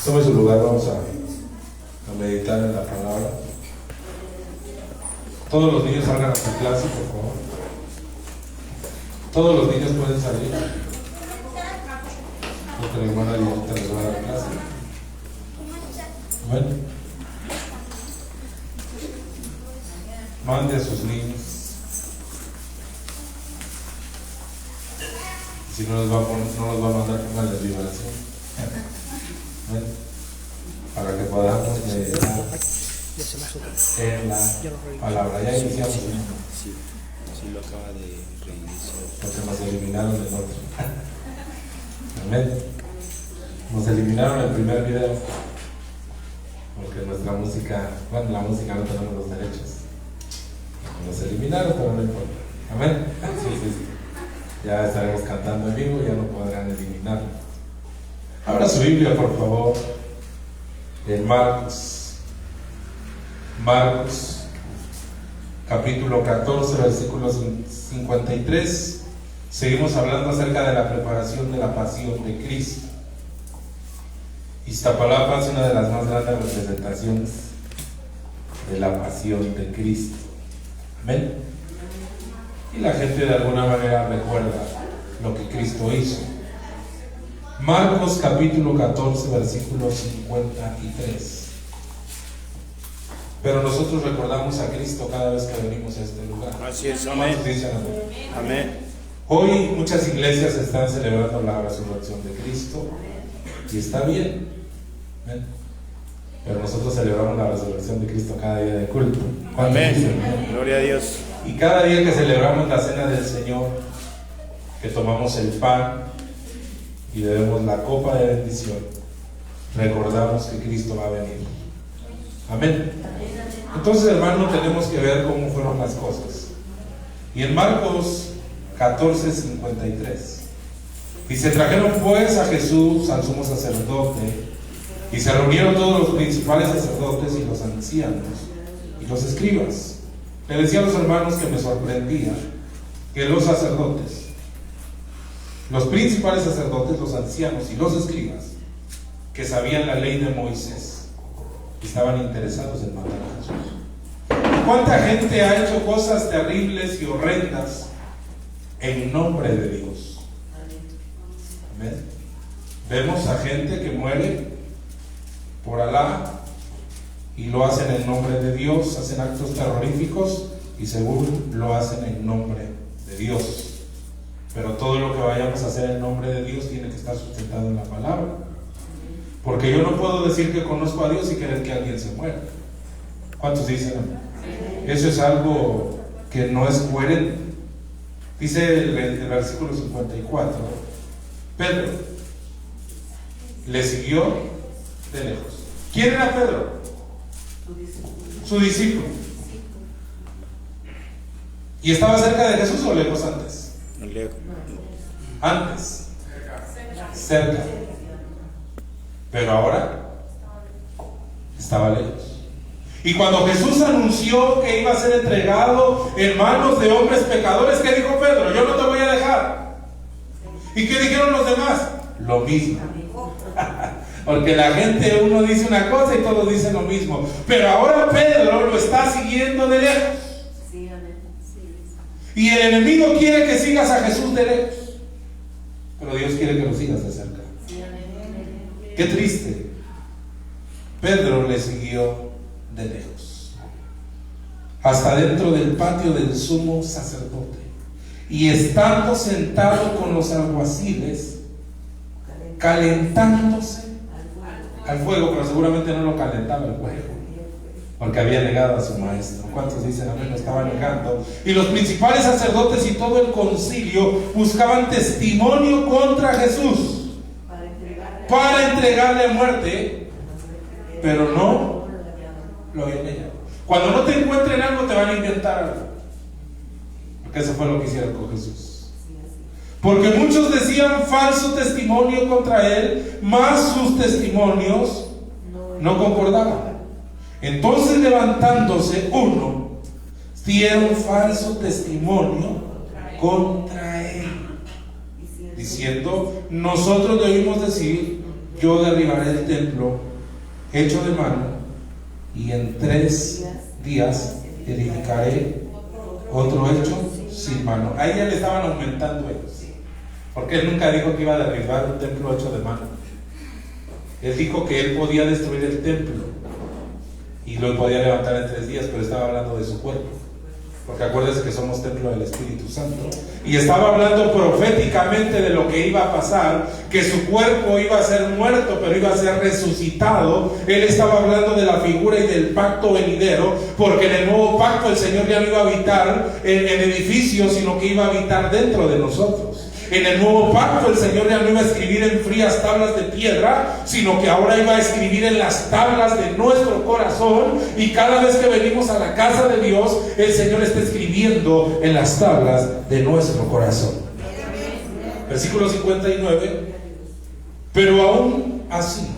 Tome su lugar, vamos a meditar en la palabra. Todos los niños salgan a su clase, por favor. Todos los niños pueden salir, porque la hermana Dianita les va a dar clase. Bueno, mande a sus niños. Si no los va a mandar con la liberación. Bueno, para que podamos meditar en la palabra. Ya iniciamos. Sí, lo acaba de reiniciar. Porque nos eliminaron el otro. Amén. Nos eliminaron el primer video. Porque nuestra música, bueno, la música no tenemos los derechos. Nos eliminaron, pero no importa. Amén. Sí. Ya estaremos cantando en vivo, ya no podrán eliminarlo. Abra su Biblia, por favor, en Marcos, capítulo 14, versículo 53. Seguimos hablando acerca de la preparación de la pasión de Cristo. Iztapalapa es una de las más grandes representaciones de la pasión de Cristo. Amén. Y la gente de alguna manera recuerda lo que Cristo hizo. Marcos capítulo 14, versículo 53. Pero nosotros recordamos a Cristo cada vez que venimos a este lugar. Así es, amén. Amén. Hoy muchas iglesias están celebrando la resurrección de Cristo y está bien. Amén. Pero nosotros celebramos la resurrección de Cristo cada día de culto. Amén. Gloria a Dios. Y cada día que celebramos la cena del Señor, que tomamos el pan y bebemos la copa de bendición, recordamos que Cristo va a venir. Amén. Entonces, hermanos, tenemos que ver cómo fueron las cosas. Y en Marcos 14:53 dice: trajeron pues a Jesús al sumo sacerdote, y se reunieron todos los principales sacerdotes y los ancianos y los escribas. Le decía a los hermanos que me sorprendía que los sacerdotes, los principales sacerdotes, los ancianos y los escribas, que sabían la ley de Moisés, estaban interesados en matar a Jesús. ¿Cuánta gente ha hecho cosas terribles y horrendas en nombre de Dios? Amén. Vemos a gente que muere por Alá y lo hacen en nombre de Dios, hacen actos terroríficos y según lo hacen en nombre de Dios. Pero todo lo que vayamos a hacer en nombre de Dios tiene que estar sustentado en la palabra. Porque yo no puedo decir que conozco a Dios y querer que alguien se muera. ¿Cuántos dicen amén? Eso es algo que no es coherente. Dice el versículo 54: Pedro le siguió de lejos. ¿Quién era Pedro? Su discípulo. ¿Y estaba cerca de Jesús o lejos antes? Antes. Cerca. Pero ahora estaba lejos. Y cuando Jesús anunció que iba a ser entregado en manos de hombres pecadores, ¿qué dijo Pedro? Yo no te voy a dejar. ¿Y qué dijeron los demás? Lo mismo. Porque la gente, uno dice una cosa y todos dicen lo mismo. Pero ahora Pedro lo está siguiendo de lejos. Y el enemigo quiere que sigas a Jesús de lejos, pero Dios quiere que lo sigas de cerca. Qué triste. Pedro le siguió de lejos, hasta dentro del patio del sumo sacerdote, y estando sentado con los alguaciles, calentándose al fuego, pero seguramente no lo calentaba el fuego, porque había negado a su maestro. ¿Cuántos dicen amén? Lo estaba negando. Y los principales sacerdotes y todo el concilio buscaban testimonio contra Jesús para entregarle a muerte, pero no lo habían hallado. Cuando no te encuentren algo, te van a inventar algo, porque eso fue lo que hicieron con Jesús. Porque muchos decían falso testimonio contra él, mas sus testimonios no concordaban. Entonces, levantándose uno, dieron falso testimonio contra él, diciendo: nosotros debimos decir yo derribaré el templo hecho de mano, y en 3 días edificaré otro hecho sin mano. Ahí ya le estaban aumentando ellos, porque él nunca dijo que iba a derribar un templo hecho de mano. Él dijo que él podía destruir el templo y lo podía levantar en 3 días, pero estaba hablando de su cuerpo, porque acuérdense que somos templo del Espíritu Santo, y estaba hablando proféticamente de lo que iba a pasar, que su cuerpo iba a ser muerto, pero iba a ser resucitado. Él estaba hablando de la figura y del pacto venidero, porque en el nuevo pacto el Señor ya no iba a habitar en edificios, sino que iba a habitar dentro de nosotros. En el nuevo pacto el Señor ya no iba a escribir en frías tablas de piedra, sino que ahora iba a escribir en las tablas de nuestro corazón, y cada vez que venimos a la casa de Dios, el Señor está escribiendo en las tablas de nuestro corazón. Versículo 59. Pero aún así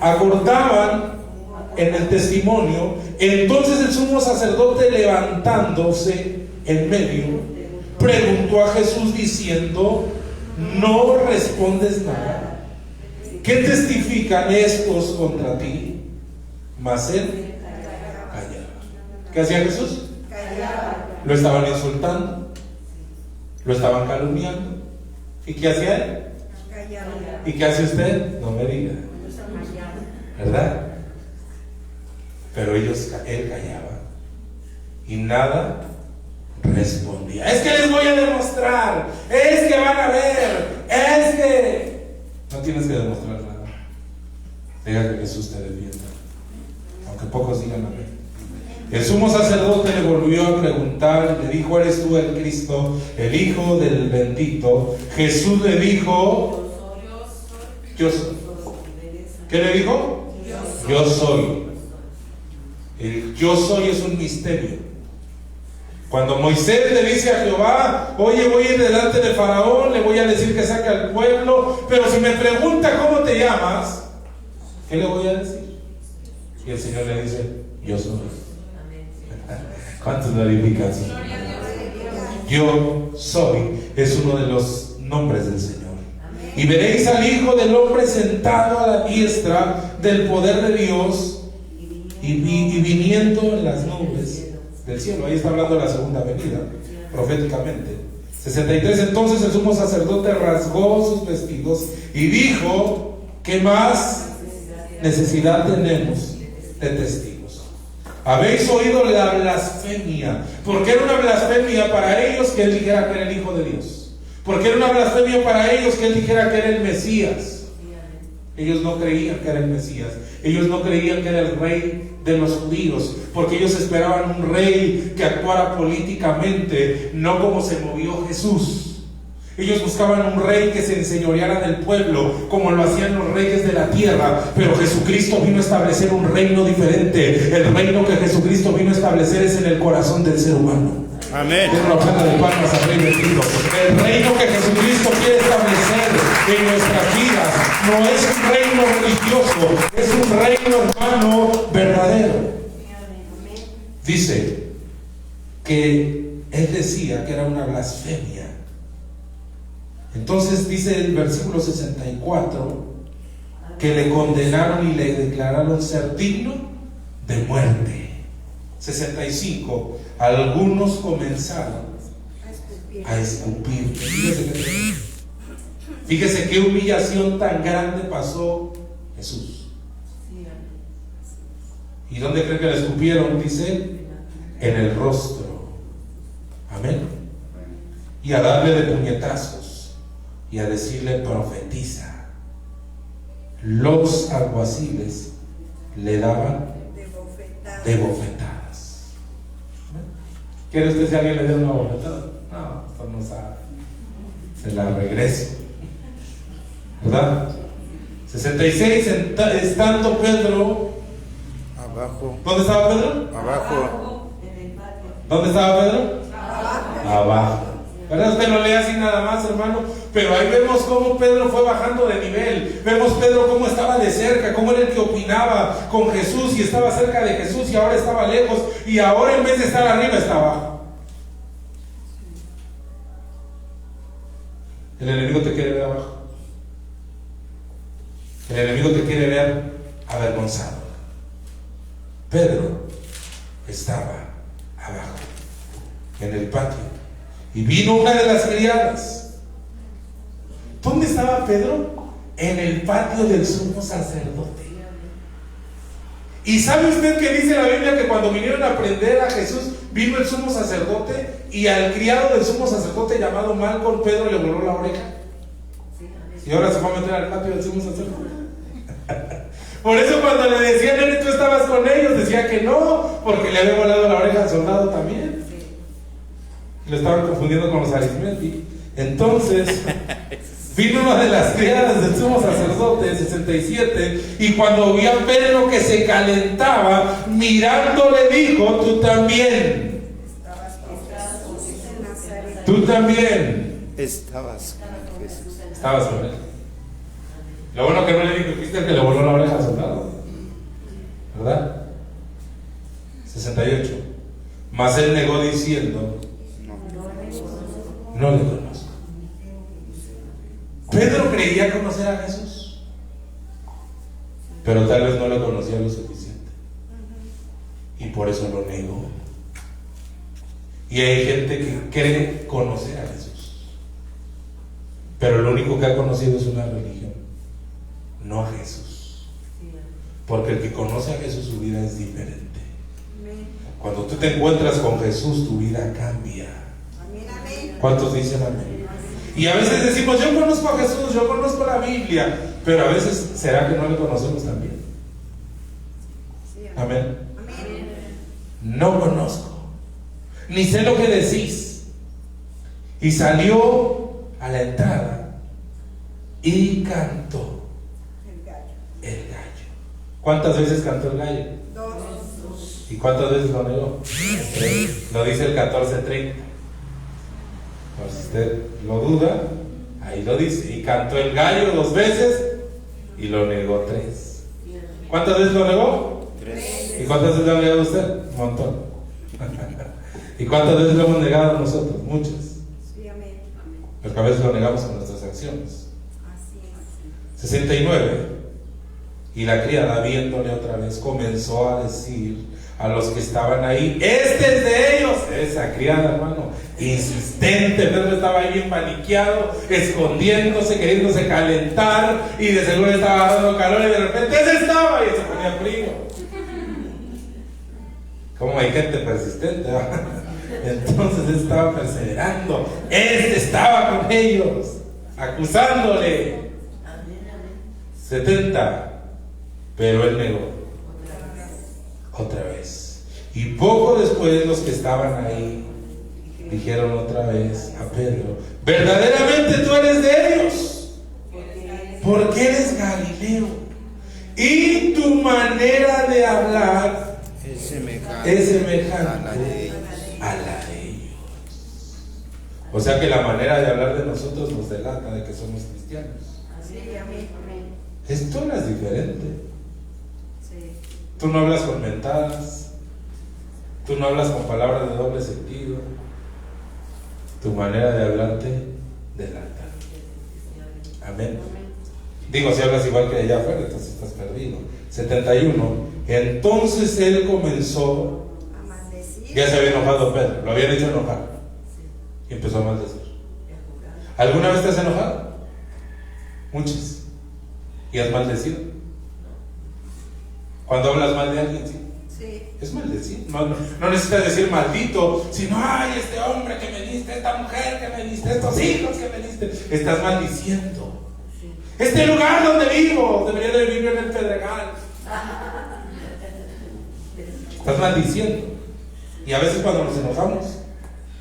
acordaban en el testimonio. Entonces el sumo sacerdote, levantándose en medio, preguntó a Jesús diciendo: ¿no respondes nada? ¿Qué testifican estos contra ti? Mas él callaba. ¿Qué hacía Jesús? Callaba. Lo estaban insultando, lo estaban calumniando. ¿Y qué hacía él? Callaba. ¿Y qué hace usted? No me diga, ¿verdad? Pero él callaba y nada respondía. Es que les voy a demostrar, es que van a ver, es que... No tienes que demostrar nada. Deja que Jesús te defienda, aunque pocos digan amén. El sumo sacerdote le volvió a preguntar, le dijo: ¿eres tú el Cristo, el Hijo del Bendito? Jesús le dijo: yo soy. ¿Qué le dijo? Yo soy. El yo soy es un misterio. Cuando Moisés le dice a Jehová: oye, voy a ir delante de Faraón, le voy a decir que saque al pueblo, pero si me pregunta cómo te llamas, ¿qué le voy a decir? Y el Señor le dice: yo soy. ¿Cuántos glorifican? Yo soy es uno de los nombres del Señor. Y veréis al Hijo del Hombre sentado a la diestra del poder de Dios y viniendo en las nubes del cielo. Ahí está hablando de la segunda venida, proféticamente. 63. Entonces el sumo sacerdote rasgó sus vestidos y dijo: ¿qué más necesidad tenemos de testigos? Habéis oído la blasfemia. ¿Por qué era una blasfemia para ellos que él dijera que era el Hijo de Dios? ¿Por qué era una blasfemia para ellos que él dijera que era el Mesías? Ellos no creían que era el Mesías. Ellos no creían que era el rey de los judíos, porque ellos esperaban un rey que actuara políticamente, no como se movió Jesús. Ellos buscaban un rey que se enseñoreara del pueblo, como lo hacían los reyes de la tierra. Pero Jesucristo vino a establecer un reino diferente. El reino que Jesucristo vino a establecer es en el corazón del ser humano. Amén. Den una ofrenda de palmas al Rey bendito. El reino que Jesucristo quiere establecer en nuestras vidas no es un reino religioso, es un reino, hermano, verdadero. Dice que él decía que era una blasfemia. Entonces dice el versículo 64 que le condenaron y le declararon ser digno de muerte. 65. Algunos comenzaron a escupir. Fíjese qué humillación tan grande pasó Jesús. ¿Y dónde cree que le escupieron? Dice: en el rostro. Amén. Y a darle de puñetazos y a decirle: profetiza. Los alguaciles le daban de bofetadas. ¿Quiere usted si alguien le dé una bofetada? No, esto no sabe. Se la regreso, ¿verdad? 66. Estando Pedro abajo. ¿Dónde estaba Pedro? Abajo. ¿Dónde estaba Pedro? Abajo. ¿Verdad? Usted lo lee así nada más, hermano. Pero ahí vemos cómo Pedro fue bajando de nivel. Vemos Pedro cómo estaba de cerca, cómo era el que opinaba con Jesús y estaba cerca de Jesús y ahora estaba lejos. Y ahora en vez de estar arriba está abajo. El enemigo te quiere ver abajo. El enemigo te quiere ver avergonzado. Pedro estaba abajo, en el patio, y vino una de las criadas. ¿Dónde estaba Pedro? En el patio del sumo sacerdote. ¿Y sabe usted que dice la Biblia que cuando vinieron a prender a Jesús, vino el sumo sacerdote y al criado del sumo sacerdote llamado Malcom, Pedro le voló la oreja? Y ahora se va a meter al patio del sumo sacerdote. Por eso cuando le decían, tú estabas con ellos, decía que no, porque le había volado la oreja al soldado también. Lo estaban confundiendo con los arismendi. Entonces vino una de las criadas del sumo sacerdote, 67, y cuando vio a Pedro que se calentaba, mirando le dijo: tú también Estabas con Jesús. Estabas con él. Lo bueno que no le dijo: ¿viste el que le voló la oreja al soldado? ¿Verdad? 68. Mas él negó diciendo: no le conozco. Pedro creía conocer a Jesús, pero tal vez no le conocía lo suficiente, y por eso lo negó. Y hay gente que cree conocer a Jesús, pero lo único que ha conocido es una religión, no a Jesús. Porque el que conoce a Jesús, su vida es diferente. Cuando tú te encuentras con Jesús, tu vida cambia. ¿Cuántos dicen amén? Y a veces decimos: yo conozco a Jesús, yo conozco la Biblia, pero a veces, ¿será que no le conocemos también? Amén. No conozco, ni sé lo que decís. Y salió a la entrada y cantó el gallo. ¿Cuántas veces cantó el gallo? 2. ¿Y cuántas veces lo negó? 3. Lo dice el 14:30. Por si usted lo duda, ahí lo dice. Y cantó el gallo 2 veces y lo negó 3. ¿Cuántas veces lo negó? 3. ¿Y cuántas veces lo ha negado usted? Un montón. ¿Y cuántas veces lo hemos negado nosotros? Muchas. Porque a veces lo negamos en nuestras acciones. 69. Y la criada, viéndole otra vez, comenzó a decir a los que estaban ahí: este es de ellos. Esa criada, hermano, insistente. Pedro estaba ahí bien paniqueado, escondiéndose, queriéndose calentar, y de seguro estaba dando calor, y de repente ese estaba, y se ponía frío. Como hay gente persistente, ¿verdad? Entonces él estaba perseverando. Este estaba con ellos, acusándole. 70. Pero él negó otra vez. Y poco después los que estaban ahí dijeron otra vez a Pedro: verdaderamente tú eres de ellos, porque eres Galileo, y tu manera de hablar es semejante a la de ellos. O sea que la manera de hablar de nosotros nos delata de que somos cristianos. Esto no es diferente. Tú no hablas con mentadas, tú no hablas con palabras de doble sentido. Tu manera de hablarte delata. Amén. Digo, si hablas igual que allá afuera, entonces estás perdido. 71. Entonces él comenzó a maldecir. Ya se había enojado Pedro, lo habían hecho enojar, y empezó a maldecir. ¿Alguna vez te has enojado? Muchas. ¿Y has maldecido? Cuando hablas mal de alguien, sí. Es maldecir. No necesitas decir maldito, sino: ay, este hombre que me diste, esta mujer que me diste, estos hijos que me diste. Estás maldiciendo. Este lugar donde vivo, debería de vivir en el Pedregal. Estás maldiciendo. Y a veces cuando nos enojamos,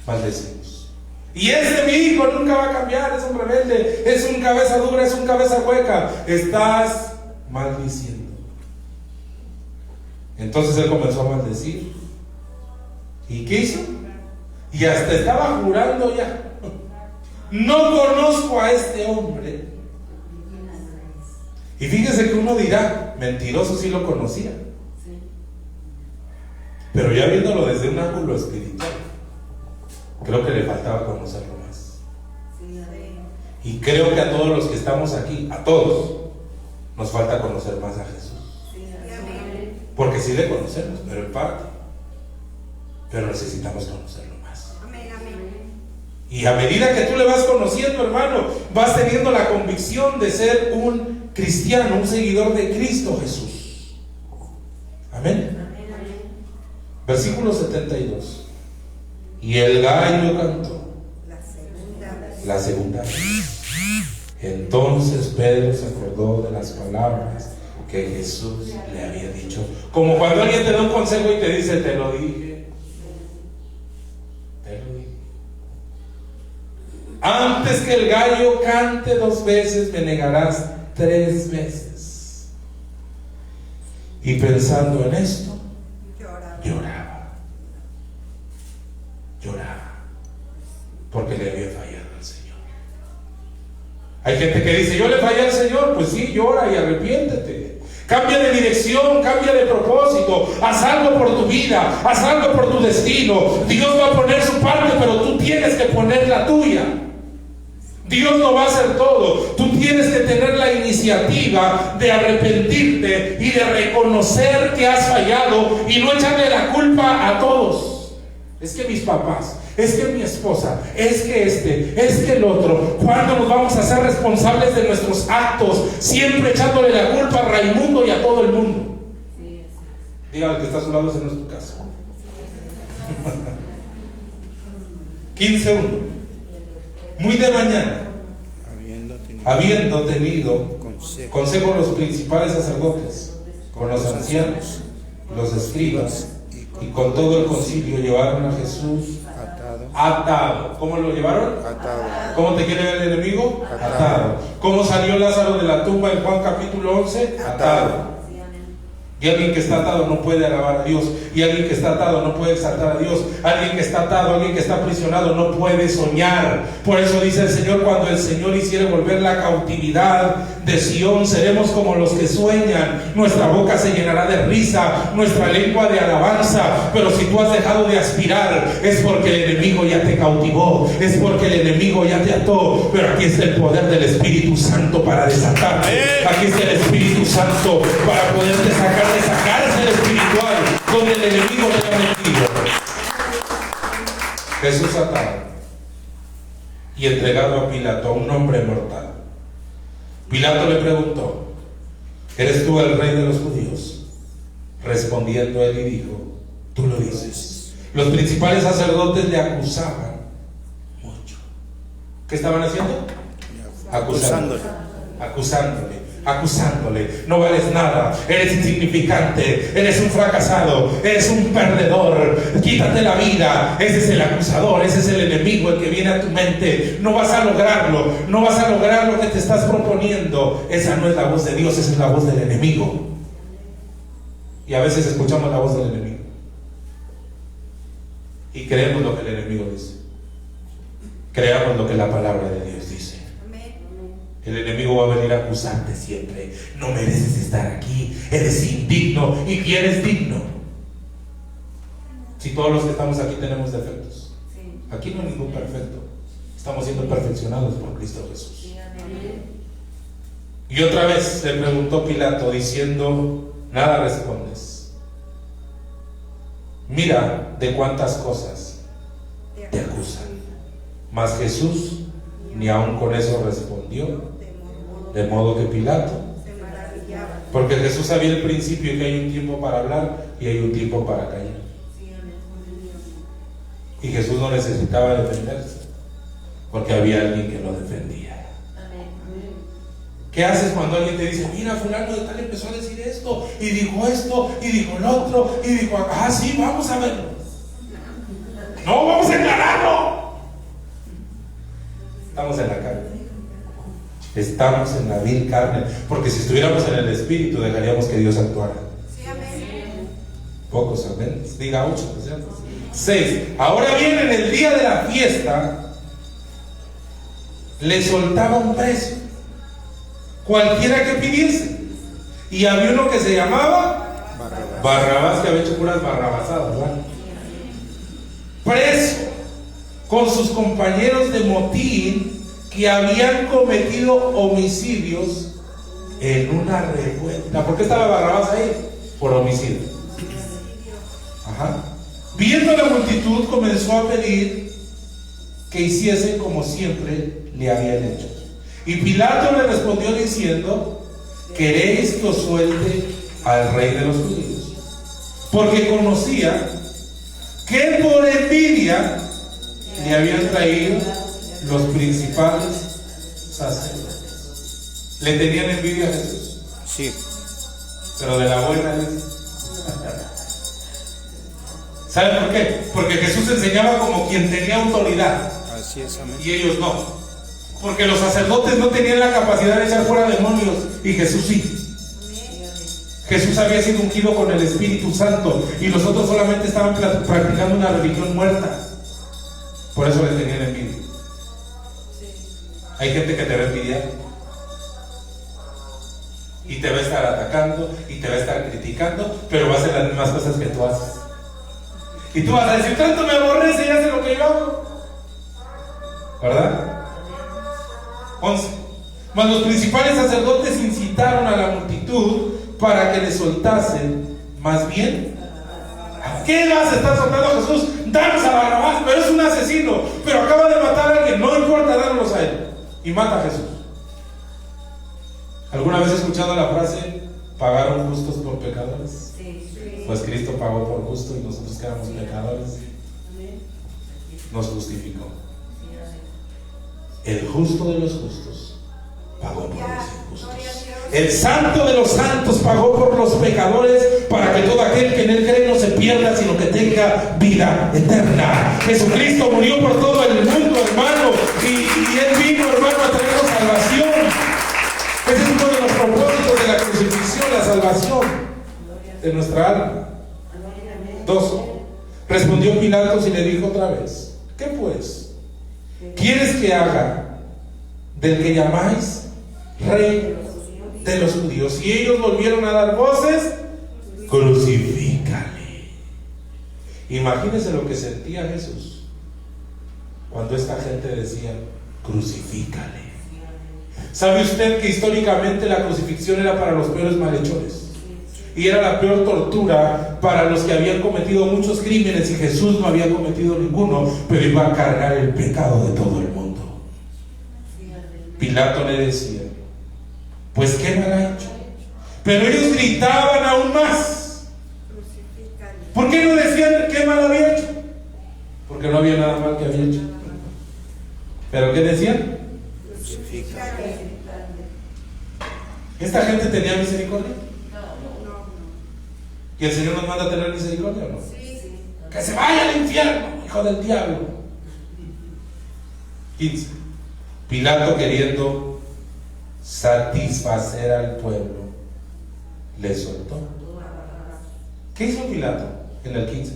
maldecimos. Y ese mi hijo nunca va a cambiar, es un rebelde, es un cabeza dura, es un cabeza hueca. Estás maldiciendo. Entonces él comenzó a maldecir. ¿Y qué hizo? Y hasta estaba jurando ya: no conozco a este hombre. Y fíjese que uno dirá: mentiroso, sí lo conocía. Pero ya viéndolo desde un ángulo espiritual, creo que le faltaba conocerlo más. Y creo que a todos los que estamos aquí, a todos, Nos falta conocer más a Jesús. Porque sí le conocemos, pero en parte. Pero necesitamos conocerlo más. Y a medida que tú le vas conociendo, hermano, vas teniendo la convicción de ser un cristiano, un seguidor de Cristo Jesús. Amén. Versículo 72. Y el gallo cantó la segunda vez. Entonces Pedro se acordó de las palabras que Jesús le había dicho. Como cuando alguien te da un consejo y te dice, te lo dije. Te lo dije. Antes que el gallo cante 2 veces, me negarás 3 veces. Y pensando en esto, lloraba. Porque le había fallado al Señor. Hay gente que dice, yo le fallé al Señor. Pues sí, llora y arrepiéntete. Cambia de dirección, cambia de propósito. Haz algo por tu vida, haz algo por tu destino. Dios va a poner su parte, pero tú tienes que poner la tuya. Dios no va a hacer todo. Tú tienes que tener la iniciativa de arrepentirte y de reconocer que has fallado y no echarle la culpa a todos. Es que mis papás, es que mi esposa, es que es que el otro. ¿Cuándo nos vamos a hacer responsables de nuestros actos? Siempre echándole la culpa a Raimundo y a todo el mundo. Dígale que está a su lado, ese no es tu caso. 15:1. Muy de mañana, habiendo tenido consejo con los principales sacerdotes, con los ancianos, los escribas y con todo el concilio, llevaron a Jesús atado. ¿Cómo lo llevaron? Atado. ¿Cómo te quiere ver el enemigo? Atado. ¿Cómo salió Lázaro de la tumba en Juan capítulo 11? Atado. Y alguien que está atado no puede alabar a Dios. Y alguien que está atado no puede exaltar a Dios. Alguien que está atado, alguien que está aprisionado no puede soñar. Por eso dice el Señor, cuando el Señor hiciere volver la cautividad de Sión, seremos como los que sueñan. Nuestra boca se llenará de risa, nuestra lengua de alabanza. Pero si tú has dejado de aspirar, es porque el enemigo ya te cautivó, es porque el enemigo ya te ató. Pero aquí está el poder del Espíritu Santo para desatarte. Aquí está el Espíritu Santo para poderte sacar de esa cárcel espiritual donde el enemigo te ha metido. Jesús atado y entregado a Pilato, a un hombre mortal. Pilato le preguntó, ¿eres tú el rey de los judíos? Respondiendo él y dijo, tú lo dices. Los principales sacerdotes le acusaban mucho. ¿Qué estaban haciendo? Acusándole, no vales nada, eres insignificante, eres un fracasado, eres un perdedor, quítate la vida. Ese es el acusador, ese es el enemigo, el que viene a tu mente. No vas a lograrlo, no vas a lograr lo que te estás proponiendo. Esa no es la voz de Dios, esa es la voz del enemigo. Y a veces escuchamos la voz del enemigo y creemos lo que el enemigo dice, creamos lo que la palabra de Dios dice. El enemigo va a venir a acusarte siempre. No mereces estar aquí, eres indigno. ¿Y quién es digno? Si todos los que estamos aquí tenemos defectos. Aquí no hay ningún perfecto. Estamos siendo perfeccionados por Cristo Jesús. Y otra vez le preguntó Pilato diciendo, nada respondes. Mira de cuántas cosas te acusan. Mas Jesús ni aun con eso respondió. De modo que Pilato, porque Jesús sabía al principio que hay un tiempo para hablar y hay un tiempo para callar. Y Jesús no necesitaba defenderse, porque había alguien que lo defendía. ¿Qué haces cuando alguien te dice, mira, fulano de tal empezó a decir esto, y dijo esto, y dijo lo otro, y dijo, sí, vamos a verlo? No, vamos a aclararlo. Estamos en la carne. Estamos en la vil carne, porque si estuviéramos en el Espíritu dejaríamos que Dios actuara. Sí, amén. Pocos amén. Diga 8, ¿cierto? 6. Ahora bien, en el día de la fiesta le soltaba un preso, cualquiera que pidiese, y había uno que se llamaba Barrabás, que había hecho puras barrabasadas, ¿verdad? Preso con sus compañeros de motín que habían cometido homicidios en una revuelta. ¿Por qué estaba Barrabás ahí? Por homicidio. Ajá. Viendo la multitud, comenzó a pedir que hiciesen como siempre le habían hecho. Y Pilato le respondió diciendo: ¿queréis que os suelte al rey de los judíos? Porque conocía que por envidia le habían traído los principales sacerdotes. ¿Le tenían envidia a Jesús? Sí. Pero de la buena. ¿Saben por qué? Porque Jesús enseñaba como quien tenía autoridad. Así es, amén. Y ellos no. Porque los sacerdotes no tenían la capacidad de echar fuera demonios y Jesús sí. Jesús había sido ungido con el Espíritu Santo y los otros solamente estaban practicando una religión muerta. Por eso les tenían envidia. Hay gente que te va a envidiar y te va a estar atacando y te va a estar criticando, pero va a hacer las mismas cosas que tú haces. Y tú vas a decir: tanto me aborrece y hace lo que yo hago, ¿verdad? 11. Mas los principales sacerdotes incitaron a la multitud para que le soltasen. Más bien, ¿a qué vas a estar soltando a Jesús? Danos a Barrabás, pero es un asesino, pero acaba de matar a alguien. No importa, dánoslos a él. Y mata a Jesús. ¿Alguna vez has escuchado la frase: pagaron justos por pecadores? Pues Cristo pagó por justo y nosotros que éramos pecadores nos justificó. El justo de los justos pagó por los injustos. El santo de los santos pagó por los pecadores, para que todo aquel que en él cree no se pierda, sino que tenga vida eterna. Jesucristo murió por todo el mundo, hermano, y él vino, hermano, a traernos salvación. Ese es uno de los propósitos de la crucifixión, la salvación de nuestra alma. 2. Respondió Pilatos y le dijo otra vez: ¿qué pues? ¿Quieres que haga del que llamáis rey de los judíos? Y ellos volvieron a dar voces: crucifícale. Imagínense lo que sentía Jesús cuando esta gente decía: crucifícale. ¿Sabe usted que históricamente la crucifixión era para los peores malhechores? Y era la peor tortura para los que habían cometido muchos crímenes, y Jesús no había cometido ninguno, pero iba a cargar el pecado de todo el mundo. Pilato le decía: pues ¿qué mal ha hecho? Pero ellos gritaban aún más. ¿Por qué no decían qué mal había hecho? Porque no había nada mal que había hecho. ¿Pero qué decían? ¿Esta gente tenía misericordia? ¿Y el Señor nos manda a tener misericordia o no? Sí. Que se vaya al infierno, hijo del diablo. 15. Pilato, queriendo satisfacer al pueblo, le soltó. ¿Qué hizo Pilato en el 15?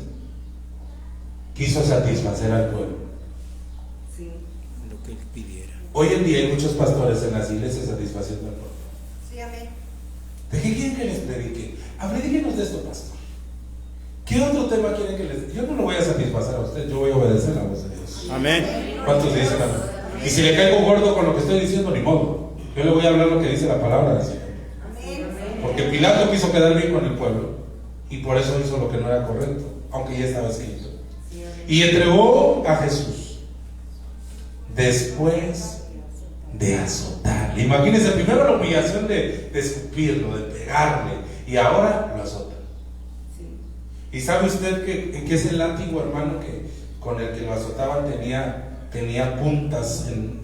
Quiso satisfacer al pueblo. Lo que él pidiera. Hoy en día hay muchos pastores en las iglesias satisfaciendo al pueblo. Sí, amén. ¿De qué quieren que les predique? Díganos de esto, pastor. ¿Qué otro tema quieren que les... Yo no lo voy a satisfacer a usted, yo voy a obedecer la voz de Dios. Amén. ¿Cuántos dicen amén? Y si le caigo gordo con lo que estoy diciendo, ni modo. Yo le voy a hablar lo que dice la palabra del Señor. Porque Pilato quiso quedar bien con el pueblo, y por eso hizo lo que no era correcto, aunque ya estaba escrito. Y entregó a Jesús después de azotarle. Imagínense, primero la humillación de escupirlo, de pegarle, y ahora lo azota. ¿Y sabe usted que es el látigo, hermano, que con el que lo azotaban tenía puntas en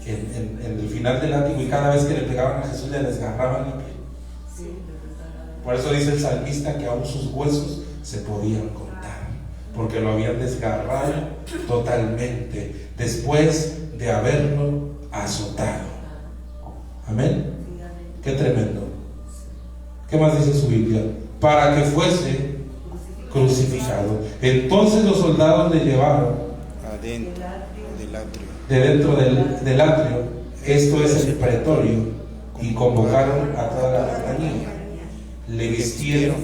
el final del látigo, y cada vez que le pegaban a Jesús le desgarraban la piel? Por eso dice el salmista que aún sus huesos se podían contar, porque lo habían desgarrado totalmente después de haberlo azotado. Amén. Qué tremendo. ¿Qué más dice su Biblia? Para que fuese crucificado. Entonces los soldados le llevaron Adentro del atrio. de dentro del atrio, esto es el pretorio, y convocaron a toda la compañía. Le vistieron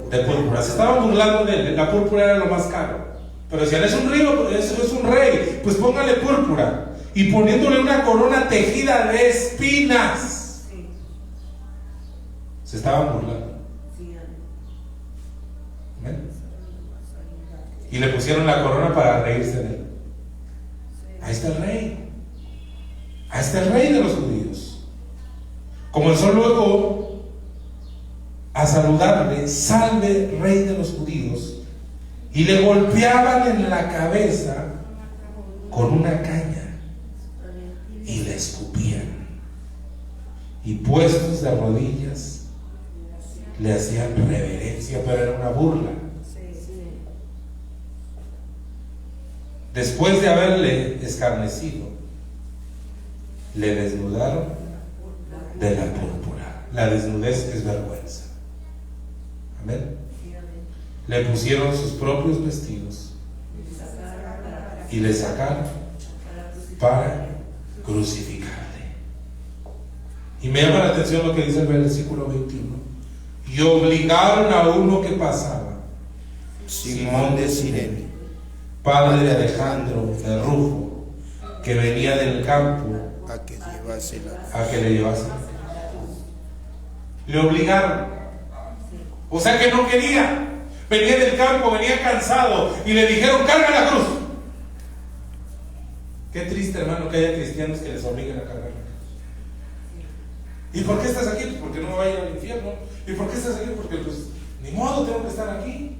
de púrpura. Se estaban burlando de él. La púrpura era lo más caro, pero decían: es un rey, pues póngale púrpura. Y poniéndole una corona tejida de espinas. Se estaban burlando. ¿Amén? Y le pusieron la corona para reírse de él. Ahí está el rey. Ahí está el rey de los judíos. Comenzó luego a saludarle: salve, rey de los judíos. Y le golpeaban en la cabeza con una caña y le escupían. Y puestos de rodillas le hacían reverencia, pero era una burla. Después de haberle escarnecido, le desnudaron de la púrpura. La desnudez es vergüenza. Amén. Le pusieron sus propios vestidos y le sacaron para crucificarle. Y me llama la atención lo que dice el versículo 21. Y obligaron a uno que pasaba, Simón de Cirene, padre de Alejandro de Rufo, que venía del campo, a que llevase la a que le llevase. Le obligaron. O sea que no quería. Venía del campo, venía cansado y le dijeron: carga la cruz. Qué triste, hermano, que haya cristianos que les obliguen a cargar la cruz. ¿Y por qué estás aquí? Pues porque no me voy a ir al infierno. ¿Y por qué estás aquí? Porque pues ni modo, tengo que estar aquí.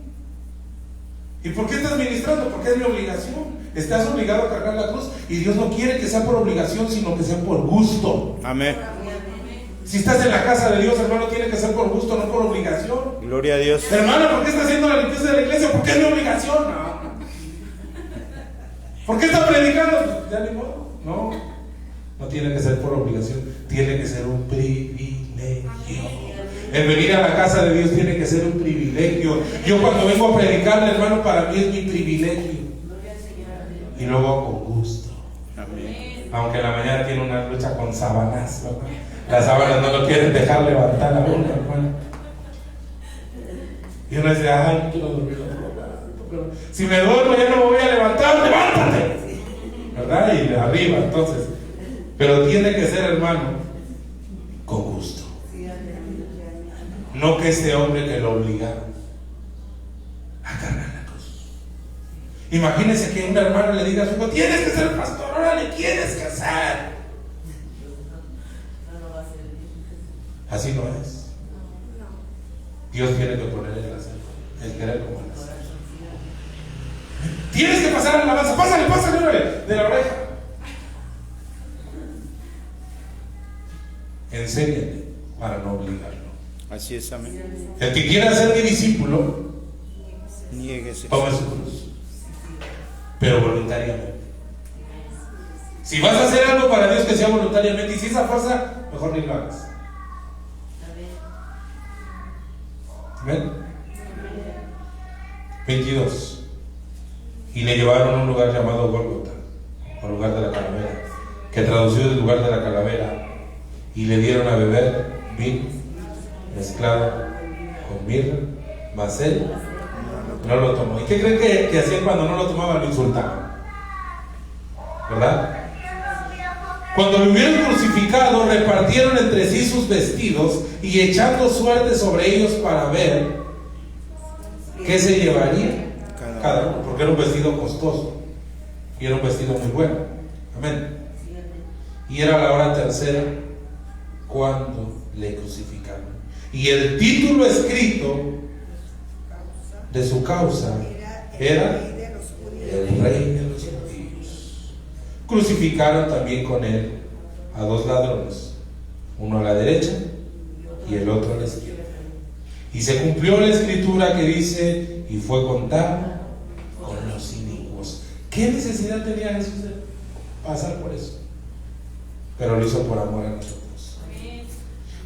¿Y por qué estás ministrando? Porque es mi obligación. Estás obligado a cargar la cruz, y Dios no quiere que sea por obligación, sino que sea por gusto. Amén. Si estás en la casa de Dios, hermano, tiene que ser por gusto, no por obligación. Gloria a Dios. Hermano, ¿por qué está haciendo la limpieza de la iglesia? Porque es mi obligación. No. ¿Por qué está predicando? Pues ya ni modo. No tiene que ser por obligación, tiene que ser un privilegio. El venir a la casa de Dios tiene que ser un privilegio. Yo cuando vengo a predicarle, hermano, para mí es mi privilegio. Y luego con gusto. Amén. Aunque en la mañana tiene una lucha con sábanas, ¿verdad? Las sábanas no lo quieren dejar levantar a uno, hermano. Y uno dice: ay, no quiero dormir otro rato, pero si me duermo ya no me voy a levantar. ¡Levántate! ¿Verdad? Y de arriba, entonces. Pero tiene que ser, hermano, con gusto. No que ese hombre que lo obligaron a cargar la cruz. Imagínense que un hermano le diga a su hijo: tienes que ser pastor, ahora le tienes que hacer. Así no es. Dios tiene que poner el hacer, el querer como el hacer. Tienes que pasar a la alabanza. Pásale, de la oreja. Enséñale para no obligarlo. Así es, amén. El que quiera ser mi discípulo, Niéguese. tome su cruz, pero voluntariamente. Si vas a hacer algo para Dios, que sea voluntariamente. Y si esa fuerza, mejor ni lo hagas. ¿Ven? 22. Y le llevaron a un lugar llamado Gólgota, o lugar de la calavera, que traducido es lugar de la calavera, y le dieron a beber vino mezclado con mirra, mas él no lo tomó. ¿Y qué creen que hacían cuando no lo tomaban? Lo insultaban, ¿verdad? Cuando lo hubieron crucificado, repartieron entre sí sus vestidos y echando suerte sobre ellos para ver qué se llevaría cada uno, porque era un vestido costoso y era un vestido muy bueno. Amén. Y era la hora tercera cuando le crucificaron. Y el título escrito de su causa era el Rey de los Judíos. Crucificaron también con él a dos ladrones, uno a la derecha y el otro a la izquierda. Y se cumplió la escritura que dice: y fue contado con los inicuos. ¿Qué necesidad tenía Jesús de pasar por eso? Pero lo hizo por amor a nosotros.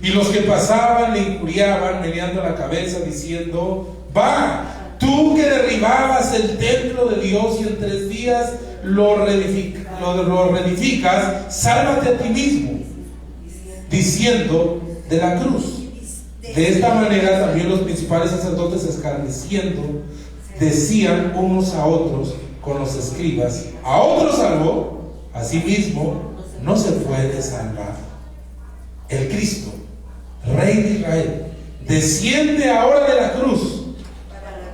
Y los que pasaban le injuriaban, meneando la cabeza, diciendo: va, tú que derribabas el templo de Dios y en 3 días lo reedificas, sálvate a ti mismo. Diciendo de la cruz. De esta manera también los principales sacerdotes, escarneciendo, decían unos a otros con los escribas: a otro salvó, a sí mismo no se puede salvar. El Cristo, Rey de Israel, desciende ahora de la cruz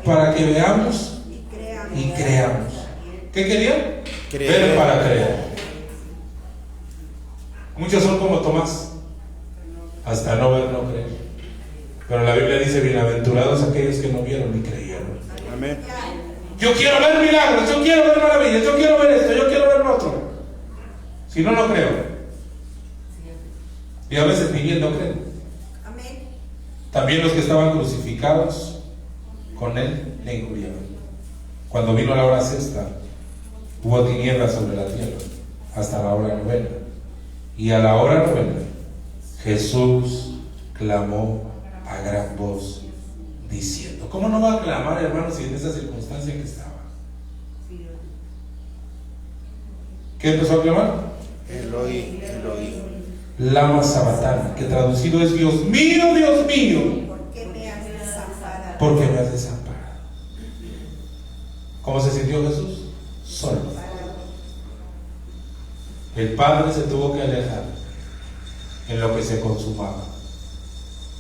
para que veamos y creamos. ¿Qué querían? Ver para creer. Muchos son como Tomás, hasta no ver, no creer. Pero la Biblia dice: bienaventurados aquellos que no vieron y creyeron. Amén. Yo quiero ver milagros, yo quiero ver maravillas, yo quiero ver esto, yo quiero ver lo otro. Si no, no creo. Y a veces ni bien no creen. También los que estaban crucificados con él le injuriaban. Cuando vino la hora sexta, hubo tinieblas sobre la tierra hasta la hora novena. Y a la hora novena, Jesús clamó a gran voz diciendo. ¿Cómo no va a clamar, hermanos, si en esa circunstancia que estaba? ¿Qué empezó a clamar? Eloi, Eloi. Lama Sabatana, que traducido es: Dios mío, ¿por qué me has desamparado? ¿Por qué me has desamparado? ¿Cómo se sintió Jesús? Solo. El Padre se tuvo que alejar en lo que se consumaba.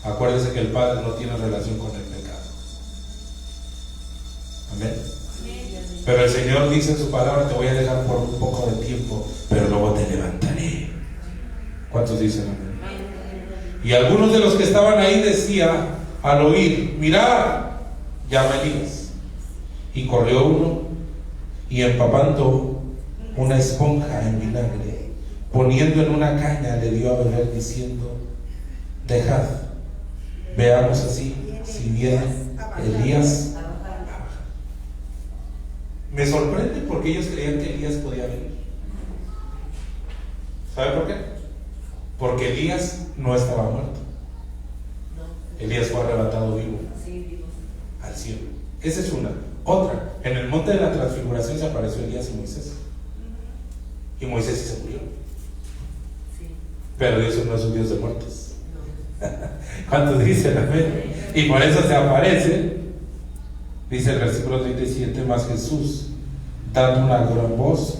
Acuérdense que el Padre no tiene relación con el pecado. Amén. Pero el Señor dice en su palabra: te voy a dejar por un poco de tiempo, pero luego te levantaré. ¿Cuántos dicen amén? Y algunos de los que estaban ahí decían al oír: mirad, llama Elías. Y corrió uno y empapando una esponja en vinagre, poniendo en una caña, le dio a beber diciendo: dejad, veamos así si viene Elías. Me sorprende porque ellos creían que Elías podía venir. ¿Sabe por qué? Porque Elías no estaba muerto. Elías fue arrebatado vivo al cielo. Esa es una. Otra, en el monte de la transfiguración se apareció Elías y Moisés. Y Moisés sí se murió. Pero Dios no es un Dios de muertos. ¿Cuántos dicen amén? Y por eso se aparece. Dice el versículo 37: más Jesús, dando una gran voz,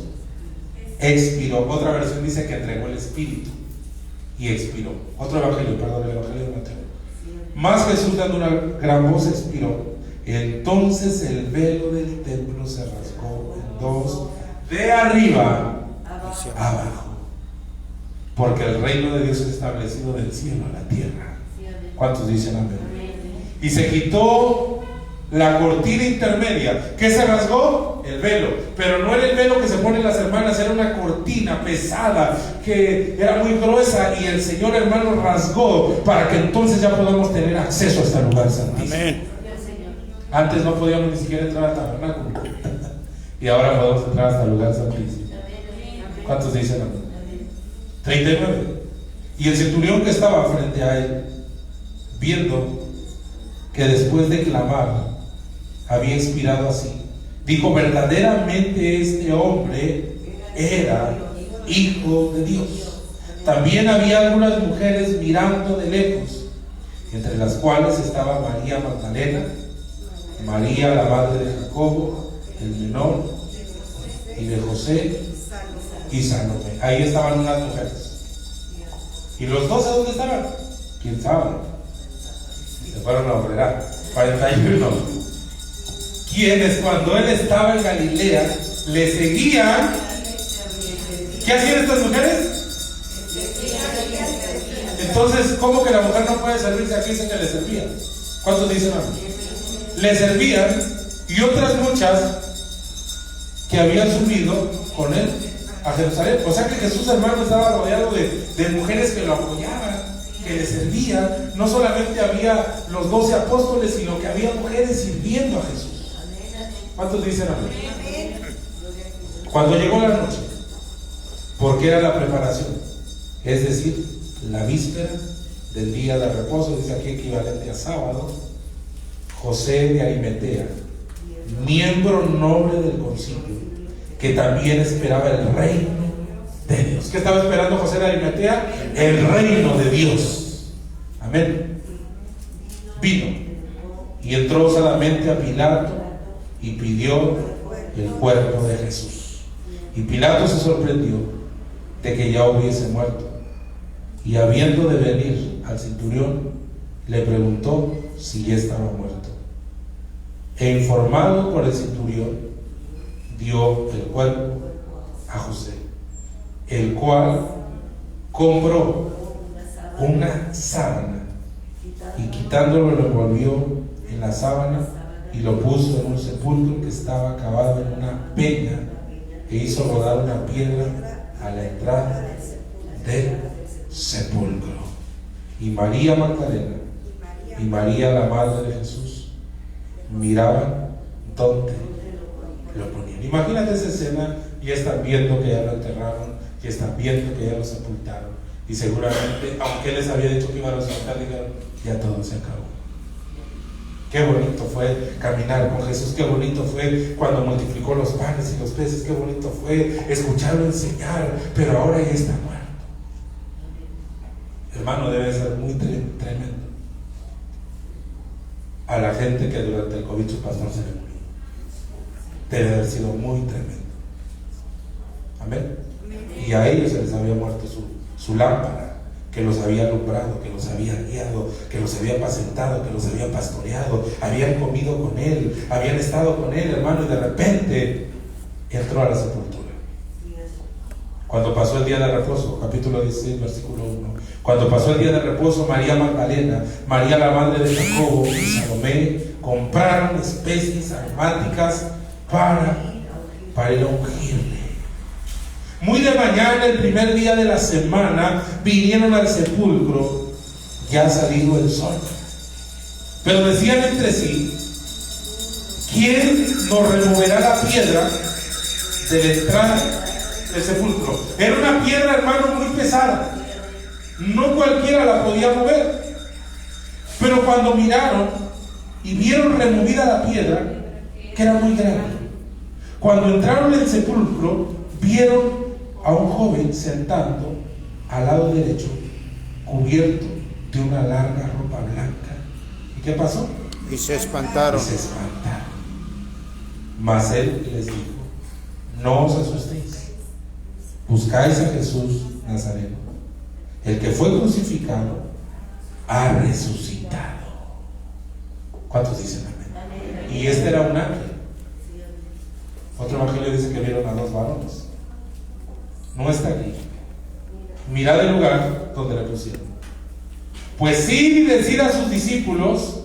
expiró. Otra versión dice que entregó el Espíritu y expiró. Otro evangelio, perdón, el evangelio de Mateo. Más Jesús, dando una gran voz, expiró. Entonces el velo del templo se rasgó en dos, de arriba abajo, porque el reino de Dios es establecido del cielo a la tierra. ¿Cuántos dicen amén? Y se quitó la cortina intermedia. ¿Qué se rasgó? El velo. Pero no era el velo que se ponen las hermanas, era una cortina pesada que era muy gruesa, y el Señor, hermano, rasgó para que entonces ya podamos tener acceso a este lugar santísimo. Amén. Antes no podíamos ni siquiera entrar al tabernáculo y ahora podemos entrar hasta el lugar santísimo. ¿Cuántos dicen amén? 39. Y el centurión que estaba frente a él, viendo que después de clamar había expirado así, dijo: verdaderamente este hombre era hijo de Dios. También había algunas mujeres mirando de lejos, entre las cuales estaba María Magdalena, María la madre de Jacobo el menor, y de José y Salomé. Ahí estaban unas mujeres. ¿Y los 12 dónde estaban? ¿Quién sabe? Se fueron a operar. 41. Quienes cuando él estaba en Galilea le seguían. ¿Qué hacían estas mujeres? Entonces, ¿cómo que la mujer no puede servirse? Aquí dice que le servían. ¿Cuántos dicen amén? Le servían, y otras muchas que habían subido con él a Jerusalén. O sea que Jesús, hermano, estaba rodeado de mujeres que lo apoyaban, que le servían. No solamente había los 12 apóstoles, sino que había mujeres sirviendo a Jesús. ¿Cuántos dicen amén? Cuando llegó la noche, porque era la preparación, es decir, la víspera del día de reposo, dice aquí equivalente a sábado, José de Arimatea, miembro noble del concilio, que también esperaba el reino de Dios. ¿Qué estaba esperando José de Arimatea? El reino de Dios. Amén. Vino y entró osadamente a Pilato y pidió el cuerpo de Jesús. Y Pilato se sorprendió de que ya hubiese muerto, y habiendo de venir al centurión, le preguntó si ya estaba muerto. E informado por el centurión, dio el cuerpo a José, el cual compró una sábana y quitándolo lo envolvió en la sábana y lo puso en un sepulcro que estaba cavado en una peña, e hizo rodar una piedra a la entrada del sepulcro. Y María Magdalena y María, la madre de Jesús, miraban dónde lo ponían. Imagínate esa escena. Ya están viendo que ya lo enterraron, ya están viendo que ya lo sepultaron, y seguramente, aunque él les había dicho que iba a resucitar, dijeron: ya todo se acabó. Qué bonito fue caminar con Jesús, qué bonito fue cuando multiplicó los panes y los peces, qué bonito fue escucharlo enseñar, pero ahora ya está muerto. Hermano, debe ser muy tremendo a la gente que durante el COVID su pastor se le murió. Debe haber sido muy tremendo. Amén. Y a ellos se les había muerto su lámpara, que los había alumbrado, que los había guiado, que los había apacentado, que los había pastoreado, habían comido con él, habían estado con él, hermano, y de repente entró a la sepultura. Cuando pasó el día de reposo, capítulo 16, versículo 1, cuando pasó el día de reposo, María Magdalena, María la madre de Jacobo y Salomé compraron especies aromáticas para ir a ungirle. Muy de mañana, el primer día de la semana, vinieron al sepulcro, ya salido el sol. Pero decían entre sí: ¿quién nos removerá la piedra de la entrada del sepulcro? Era una piedra, hermano, muy pesada. No cualquiera la podía mover. Pero cuando miraron y vieron removida la piedra, que era muy grande, cuando entraron en el sepulcro, vieron a un joven sentando al lado derecho, cubierto de una larga ropa blanca. ¿Y qué pasó? Y se espantaron. Mas él les dijo: no os asustéis, buscáis a Jesús Nazareno, el que fue crucificado ha resucitado. ¿Cuántos dicen amén? Y este era un ángel. Otro evangelio dice que vieron a dos varones. No está aquí. Mirad el lugar donde le pusieron. Pues id y decid a sus discípulos.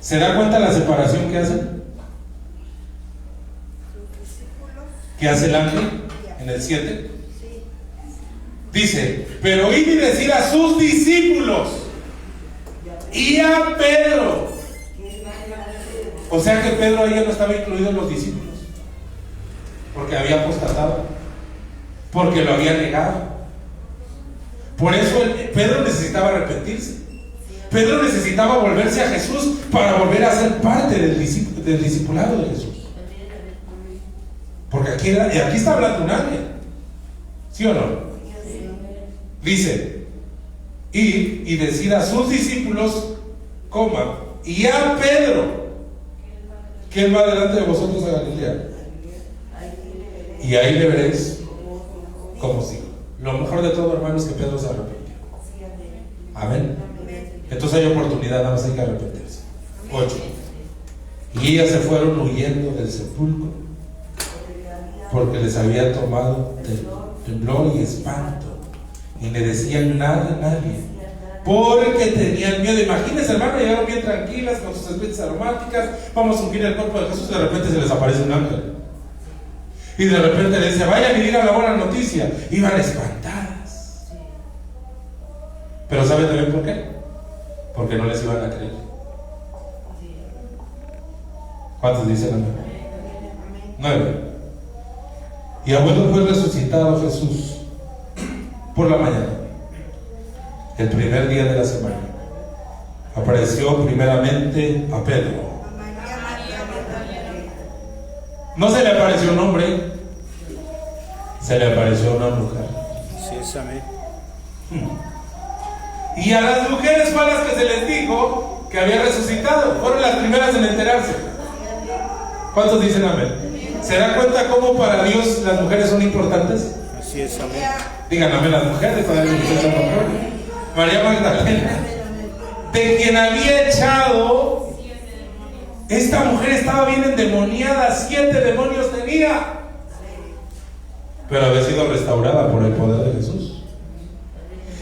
¿Se da cuenta la separación que hacen? ¿Qué hace el ángel en el 7? Dice: pero id y decid a sus discípulos y a Pedro. O sea que Pedro ahí ya no estaba incluido en los discípulos, porque había apostatado, porque lo había negado. Por eso Pedro necesitaba arrepentirse. Pedro necesitaba volverse a Jesús para volver a ser parte del discipulado de Jesús. Porque aquí está hablando un ángel, ¿sí o no? Dice: id y decid a sus discípulos, y a Pedro, que él va delante de vosotros a Galilea, y ahí le veréis como sigo. Lo mejor de todo, hermanos, es que Pedro se arrepintió. Amén. Entonces hay oportunidad, nada más hay que arrepentirse. 8. Y ellas se fueron huyendo del sepulcro, porque les había tomado temblor y espanto, y le decían nada a nadie, porque tenían miedo. Imagínense, hermano, llegaron bien tranquilas con sus especies aromáticas, vamos a ungir el cuerpo de Jesús, y de repente se les aparece un ángel. Y de repente le dice: vayan y digan la buena noticia. Iban espantadas. Pero ¿saben también por qué? Porque no les iban a creer. ¿Cuántos dicen amén? 9. Y habiendo fue resucitado Jesús por la mañana, el primer día de la semana, apareció primeramente a Pedro. No se le apareció un hombre, se le apareció una mujer. Sí, es amén. Y a las mujeres fue a las que se les dijo que había resucitado. Fueron las primeras en enterarse. ¿Cuántos dicen amén? ¿Se dan cuenta cómo para Dios las mujeres son importantes? Así es, amén. Digan amén las mujeres, para Dios. María Magdalena, de quien había echado. Esta mujer estaba bien endemoniada, 7 demonios tenía, pero había sido restaurada por el poder de Jesús.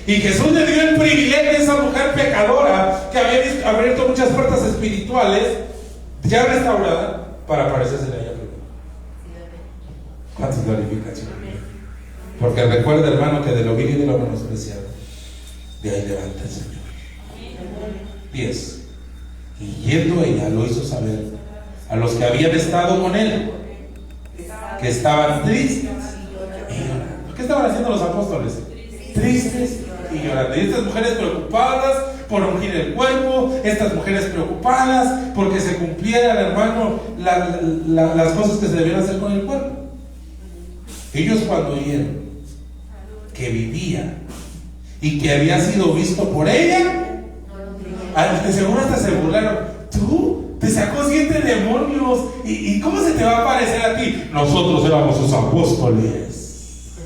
Y Jesús le dio el privilegio a esa mujer pecadora que había abierto muchas puertas espirituales, ya restaurada, para parecerse a ella primero. ¿Cuántos glorifican? Porque recuerda, hermano, que de lo vil y de lo menospreciado, de ahí levanta el Señor. 10. Y yendo ella lo hizo saber a los que habían estado con él, que estaban tristes y llorando. ¿Qué estaban haciendo los apóstoles? Tristes y llorando. Y estas mujeres preocupadas por ungir el cuerpo, estas mujeres preocupadas porque se cumplieran, hermano, las cosas que se debían hacer con el cuerpo. Ellos, cuando oyeron que vivía y que había sido visto por ella, de seguro hasta se burlaron. ¿Tú? Te sacó 7 demonios. ¿Y cómo se te va a parecer a ti? Nosotros éramos sus apóstoles.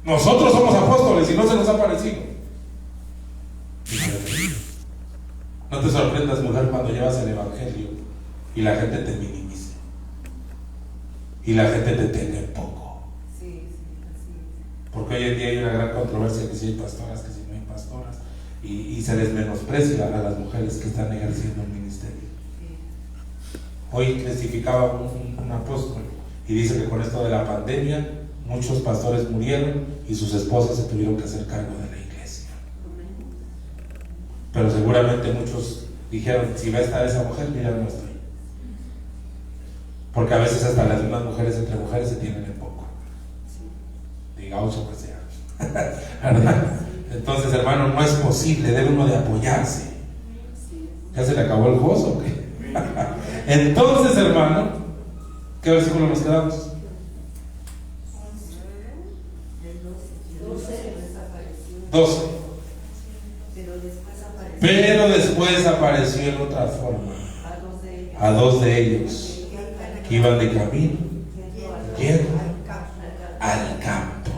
Nosotros somos apóstoles y no se nos ha parecido. No te sorprendas, mujer, cuando llevas el evangelio y la gente te minimiza y la gente te tenga en poco. Porque hoy en día hay una gran controversia que si hay pastoras, que si no hay pastoras. Y se les menosprecia a las mujeres que están ejerciendo el ministerio. Hoy testificaba un apóstol y dice que con esto de la pandemia muchos pastores murieron y sus esposas se tuvieron que hacer cargo de la iglesia. Pero seguramente muchos dijeron, si va a estar esa mujer, mira, no estoy. Porque a veces hasta las mismas mujeres entre mujeres se tienen en poco. Digamos o que sea. ¿Verdad? Entonces, hermano, no es posible, debe uno de apoyarse. ¿Ya se le acabó el gozo o qué? Entonces, hermano, ¿qué versículo nos quedamos? 12. Pero después apareció en otra forma a 2 de ellos que iban de camino yendo al campo.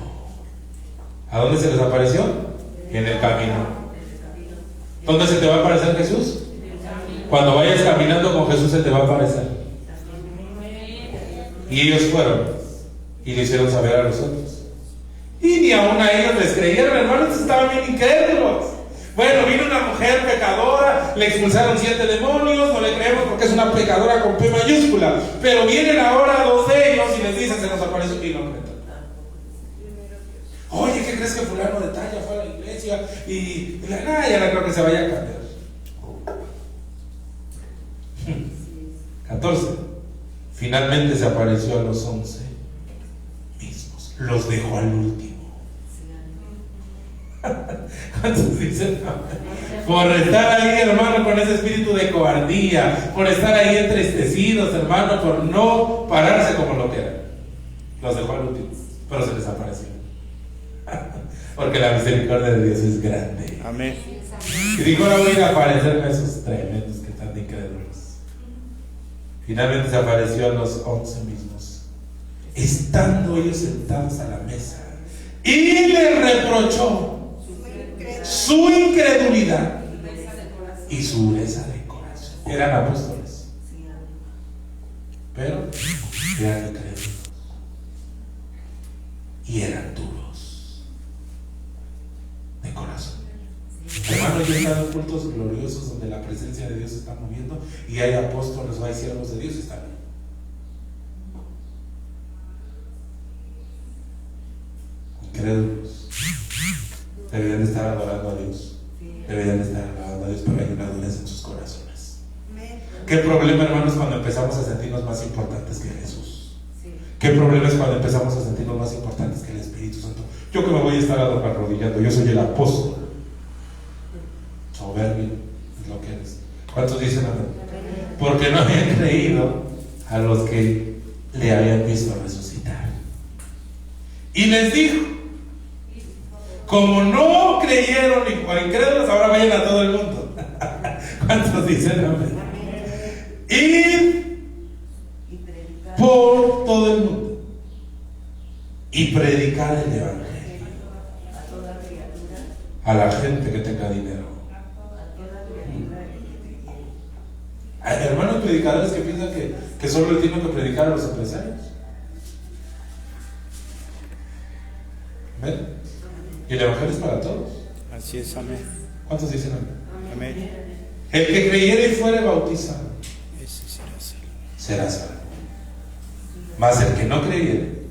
¿A dónde se les apareció? En el camino. ¿Dónde se te va a aparecer Jesús? Cuando vayas caminando con Jesús se te va a aparecer. Y ellos fueron y le hicieron saber a los otros. Y ni aún a ellos les creyeron, hermanos, estaban bien incrédulos. Bueno, vino una mujer pecadora, le expulsaron 7 demonios, no le creemos porque es una pecadora con P mayúscula. Pero vienen ahora 2 de ellos y les dicen, se nos apareció y no. Oye, ¿qué crees que fulano de talla fue a la iglesia? Y ya no creo que se vaya a cambiar. 14. Finalmente se apareció a los 11 mismos. Los dejó al último. ¿Cuántos dicen no? Por estar ahí, hermano, con ese espíritu de cobardía, por estar ahí entristecidos, hermano, por no pararse como lo que eran. Los dejó al último, pero se les apareció. Porque la misericordia de Dios es grande. Amén. Y dijo, ahora voy a ir a aparecerme a esos tremendos que están incrédulos. Finalmente se apareció a los 11 mismos, estando ellos sentados a la mesa, y le reprochó su incredulidad y su dureza de corazón. Eran apóstoles, pero eran incrédulos y eran duros de corazón. Hermano, yo he estado en cultos gloriosos donde la presencia de Dios se está moviendo y hay apóstoles o hay siervos de Dios y están bien. Incrédulos. Deberían de estar adorando a Dios. Deberían de estar adorando a Dios, pero hay una dureza en sus corazones. ¿Qué problema, hermanos, cuando empezamos a sentirnos más importantes que Jesús? ¿Qué problema es cuando empezamos a sentirnos más importantes que el Espíritu Santo? Yo que me voy a estar arrodillando, yo soy el apóstol. Soberbio es lo que eres. ¿Cuántos dicen amén? Porque no habían creído a los que le habían visto resucitar. Y les dijo, como no creyeron ni por incrédulos, ahora vayan a todo el mundo. ¿Cuántos dicen amén? Ir por todo el mundo y predicar el evangelio a la gente que tenga dinero. Hay hermanos predicadores que piensan que solo le tienen que predicar a los empresarios. ¿Ven? Y el evangelio es para todos. Así es, amén. ¿Cuántos dicen amén? Amén. El que creyere y fuere bautizado Ese será salvo. será salvo. Mas el que no creyere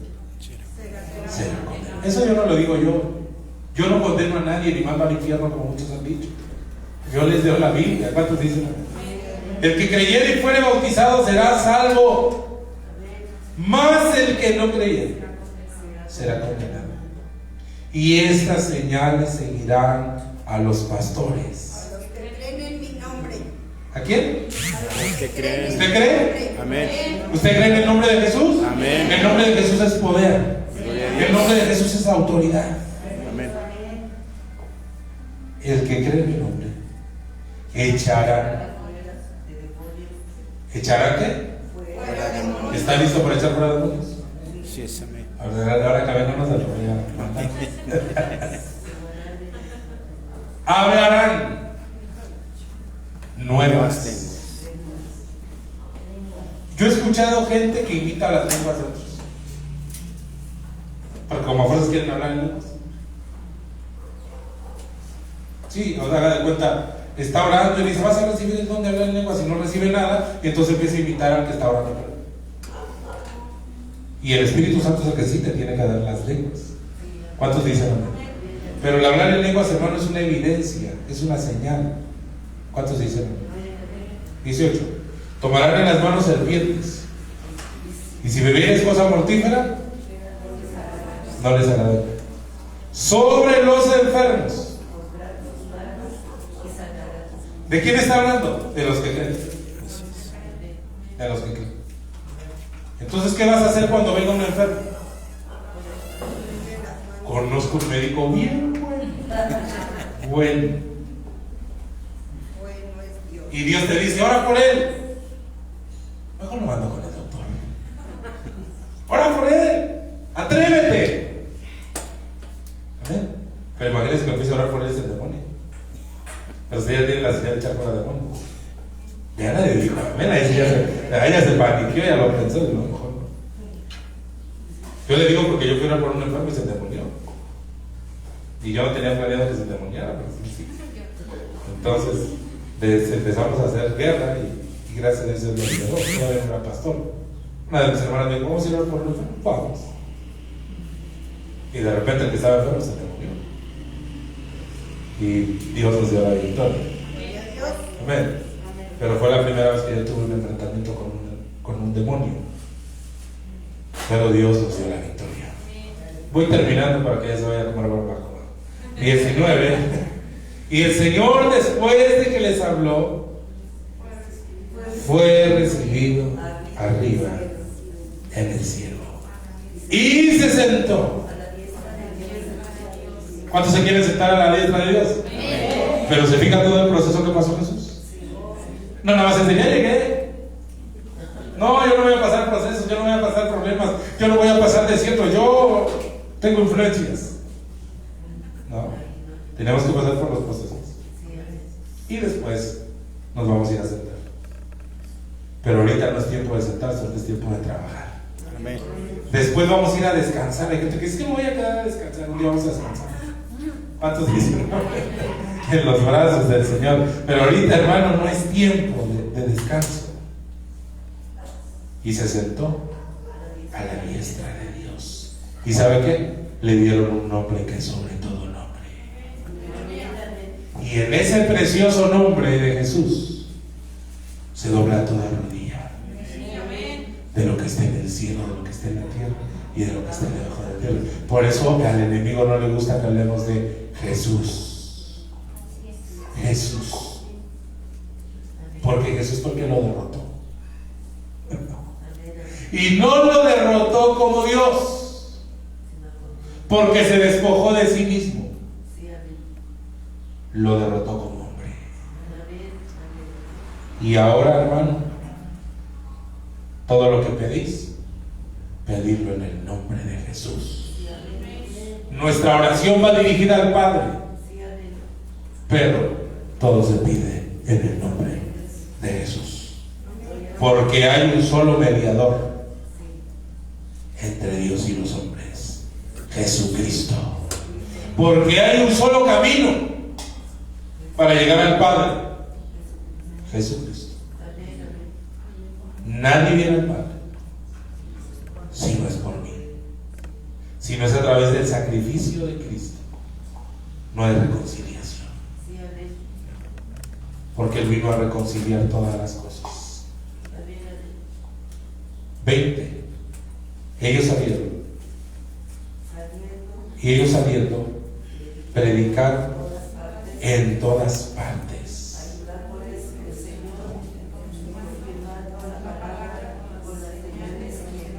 será condenado. Eso yo no lo digo yo. Yo no condeno a nadie ni mando al infierno como muchos han dicho. Yo les leo la Biblia. ¿Cuántos dicen amén? El que creyere y fuere bautizado será salvo. Mas el que no creyere será condenado. Y estas señales seguirán a los pastores. A los que creen en mi nombre. ¿A quién? Los que creen. ¿Usted cree? Amén. ¿Usted cree en el nombre de Jesús? Amén. El nombre de Jesús es poder. Gloria a Dios. El nombre de Jesús es autoridad. Amén. El que cree en mi nombre echará. ¿Echará qué? Fuera demonios. ¿Está listo para echar fuera demonios? Sí es, amén. Ahora cabémonos de lo que hablarán nuevas lenguas. Yo he escuchado gente que imita las lenguas de otros, porque como a fuerzas quieren hablar en lenguas. Sí, o sea, haga de cuenta, está orando y dice, vas a recibir el don de hablar en lenguas, y no recibe nada, y entonces empieza a imitar al que está orando. Y el Espíritu Santo es el que sí te tiene que dar las lenguas. ¿Cuántos dicen amén? Pero el hablar en lenguas, hermano, es una evidencia, es una señal. ¿Cuántos dicen amén? 18. Tomarán en las manos serpientes, y si bebieres cosa mortífera, no les hará daño. Sobre los enfermos. ¿De quién está hablando? De los que creen. De los que creen. Entonces, ¿qué vas a hacer cuando venga un enfermo? Conozco un médico bien bueno. Bueno es Dios. Y Dios te dice, ora por él. Mejor lo mando con el doctor. Ora por él. Atrévete. Amén. Pero imagínense que empieza a orar por él, es el demonio. Pero usted ya tiene la señal de echar fuera demonios. Ya nadie dijo, amén. Ella se paniqueó, ya lo pensó, y lo mejor no. Yo le digo porque yo fui a orar por un enfermo y se endemonió. Y yo no tenía planeado que se endemoniara, pero sí. Entonces, empezamos a hacer guerra y gracias a Dios lo liberó. Yo era pastor. Una de mis hermanas me dijo, ¿vamos a ir a orar por un enfermo? Vamos. Y de repente el que estaba enfermo se endemonió. Y Dios nos dio la victoria. Amén. Pero fue la primera vez que yo tuve un enfrentamiento con un demonio. Pero Dios nos dio la victoria. Voy terminando para que ya se vaya a comer barbacoa. 19. Y el Señor, después de que les habló, fue recibido arriba en el cielo. Y se sentó. ¿Cuántos se quieren sentar a la diestra de Dios? Pero se fija todo el proceso que pasó Jesús. No, nada más enseñé, llegué. No, yo no voy a pasar procesos, yo no voy a pasar problemas, yo no voy a pasar desierto, yo tengo influencias. No, tenemos que pasar por los procesos. Y después nos vamos a ir a sentar. Pero ahorita no es tiempo de sentarse, es tiempo de trabajar. Amén. Después vamos a ir a descansar. Hay gente que dice que me voy a quedar a descansar. Un día vamos a descansar. ¿Cuántos dicen? En los brazos del Señor. Pero ahorita, hermano, no es tiempo de descanso. Y se sentó a la diestra de Dios. ¿Y sabe qué? Le dieron un nombre que es sobre todo nombre. Y en ese precioso nombre de Jesús se dobla toda rodilla. De lo que esté en el cielo, de lo que esté en la tierra y de lo que esté debajo de la tierra. Por eso al enemigo no le gusta que hablemos de Jesús. Jesús. Porque Jesús, ¿por qué lo derrotó? Y no lo derrotó como Dios, porque se despojó de sí mismo. Lo derrotó como hombre. Y ahora, hermano, todo lo que pedís, pedidlo en el nombre de Jesús. Nuestra oración va dirigida al Padre. pero todo se pide en el nombre de Jesús. Porque hay un solo mediador entre Dios y los hombres, Jesucristo. Porque hay un solo camino para llegar al Padre, Jesucristo. Nadie viene al Padre si no es por mí, si no es a través del sacrificio de Cristo. No hay reconciliación, porque Él vino a reconciliar todas las cosas. 20. Ellos sabiendo predicar en todas partes.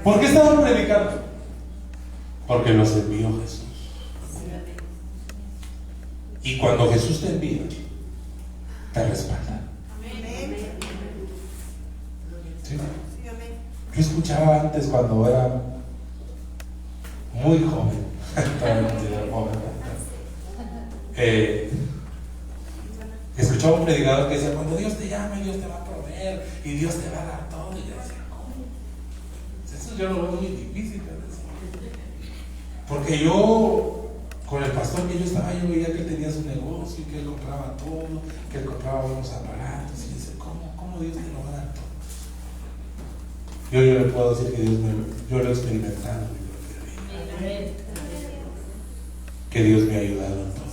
¿Por qué estaban predicando? Porque los envió Jesús. Y cuando Jesús te envía, te respalda. ¿Sí? Yo escuchaba antes cuando era muy joven, escuchaba un predicador que decía: cuando Dios te llama, Dios te va a proveer y Dios te va a dar todo. Y yo decía: ¿cómo? Eso yo lo veo muy difícil, porque yo, con el pastor que yo estaba, yo veía que él tenía su negocio, que él compraba todo, que él compraba buenos aparatos, y yo decía: ¿cómo Dios te lo va a dar todo? Yo le puedo decir que yo lo he experimentado en mi propia vida, que Dios me ha ayudado en todo.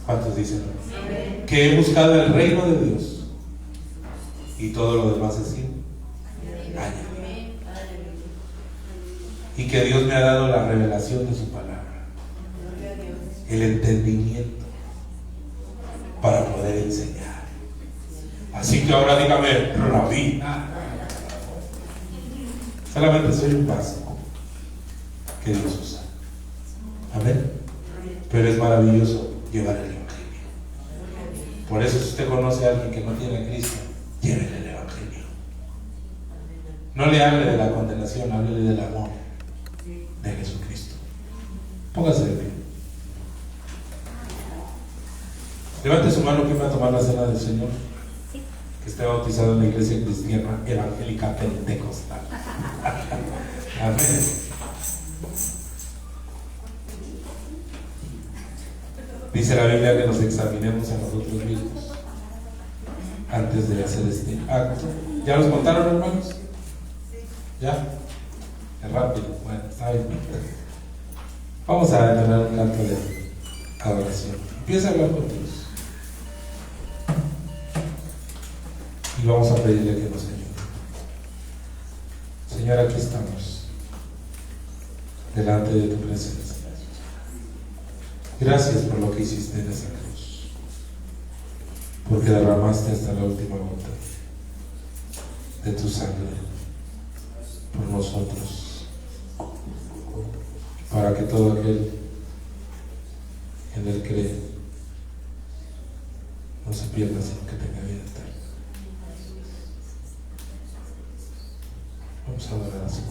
¿Cuántos dicen? Amén. Que he buscado el reino de Dios y todo lo demás es añadido. Y que Dios me ha dado la revelación de su palabra, el entendimiento para poder enseñar. Así que ahora dígame: rabí. Solamente soy un básico que Dios usa. Amén. Pero es maravilloso llevar el Evangelio. Por eso, si usted conoce a alguien que no tiene a Cristo, llévele el Evangelio. No le hable de la condenación, háblele del amor de Jesucristo. Póngase de pie. Levante su mano que va a tomar la cena del Señor, que esté bautizado en la iglesia cristiana evangélica pentecostal. Amén. Dice la Biblia que nos examinemos a nosotros mismos antes de hacer este acto. ¿Ya los contaron, hermanos? ¿Ya? Es rápido. Bueno, está bien. Vamos a entonar un canto de adoración. Empieza a hablar con Dios. Y vamos a pedirle que nos ayude. Señor, aquí estamos, delante de tu presencia. Gracias por lo que hiciste en esa cruz, porque derramaste hasta la última gota de tu sangre por nosotros, para que todo aquel en él cree no se pierda, sino que tenga vida eterna. Vamos a adorar así.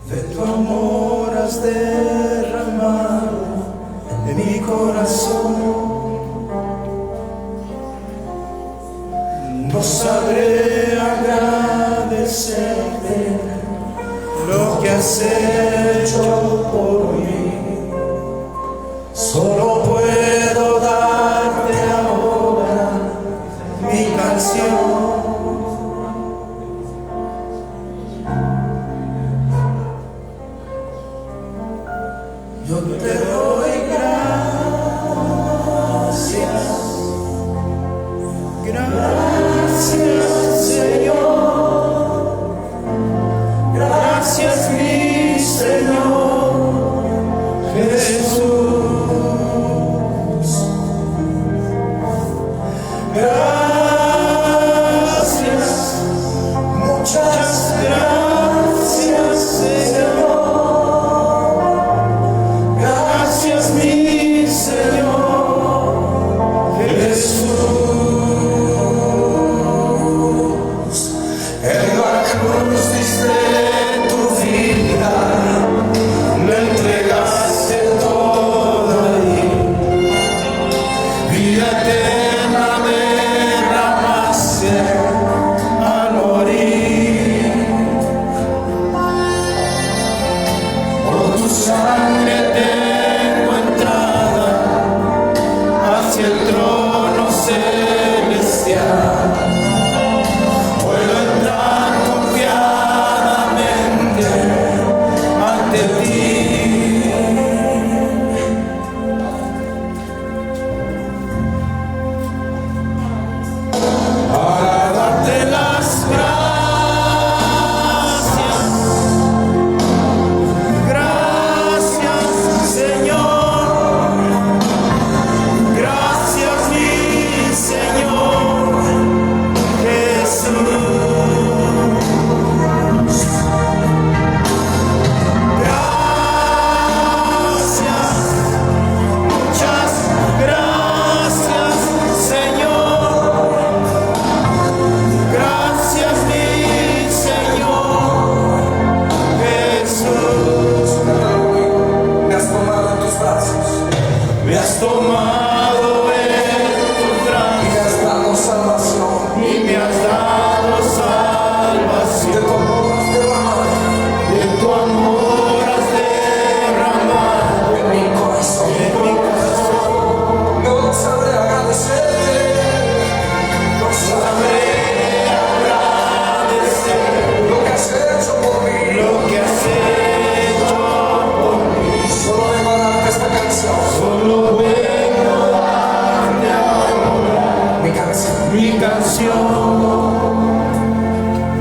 De tu amor has derramado en mi corazón. No sabré agradecerte lo que has hecho por mí. Solo puedo darte ahora mi canción. Yo te doy gracias, gracias Señor, gracias mi Señor Jesús, gracias, muchas gracias Señor. Gracias mi Señor Jesús.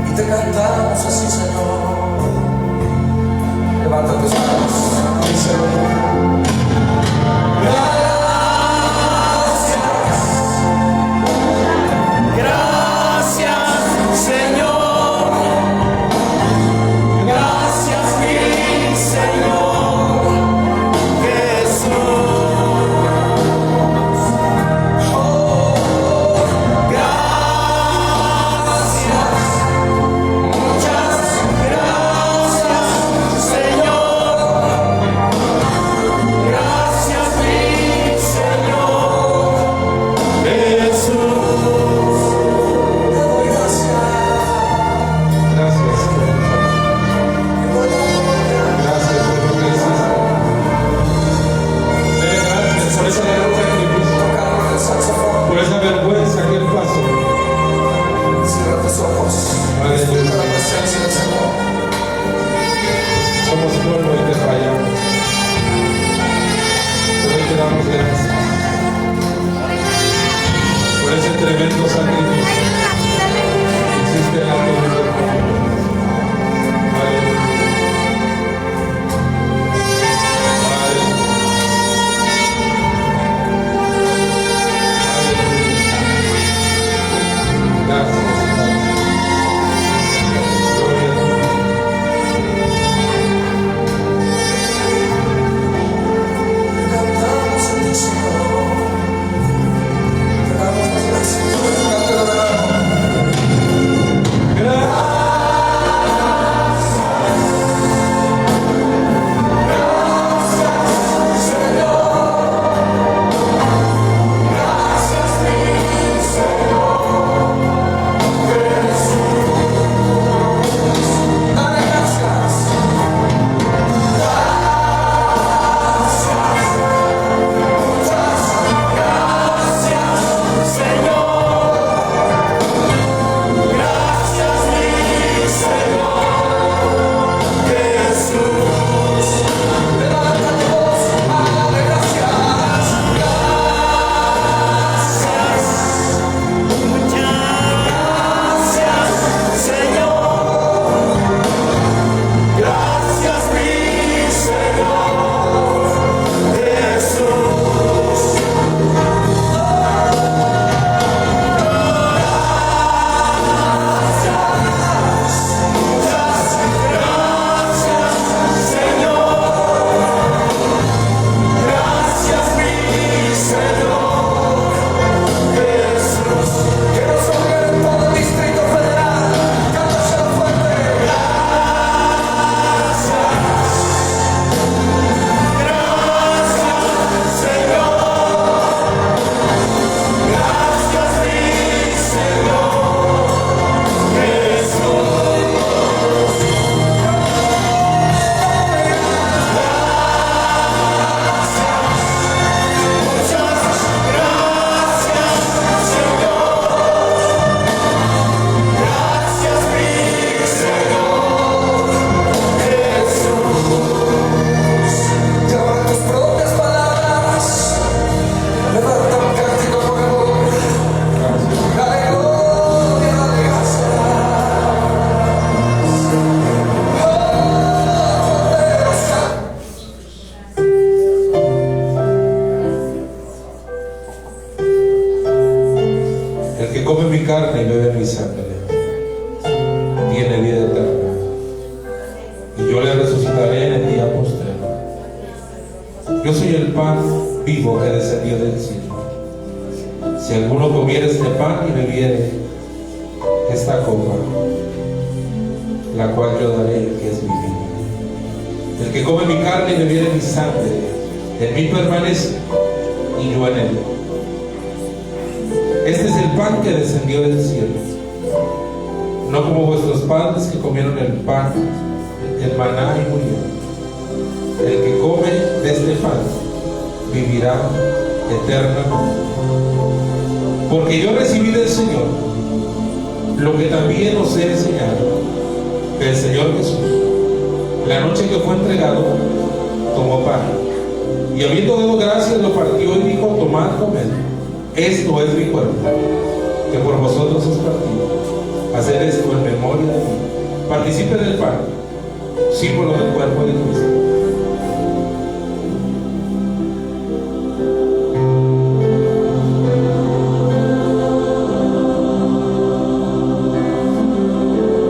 y te cantamos así, Señor. Levanta tus manos y dice: tremendo sacrificio. Hiciste la carne y bebe mi sangre tiene vida eterna, y yo le resucitaré en el día postrero. Yo soy el pan vivo que descendió del cielo. Si alguno comiere este pan y bebiere esta copa, la cual yo daré, que es mi vida. El que come mi carne y bebiere mi sangre, en mí permanece y yo en él. Este es el pan que descendió del cielo, no como vuestros padres que comieron el pan, el maná y murieron. El que come de este pan vivirá eternamente. Porque yo recibí del Señor lo que también os he enseñado, que el Señor Jesús, la noche que fue entregado, tomó pan, y habiendo dado gracias lo partió y dijo: tomad, comed, esto es mi cuerpo, que por vosotros es partido. Haced esto en memoria de mí. Participe del pan, símbolo del cuerpo de Cristo.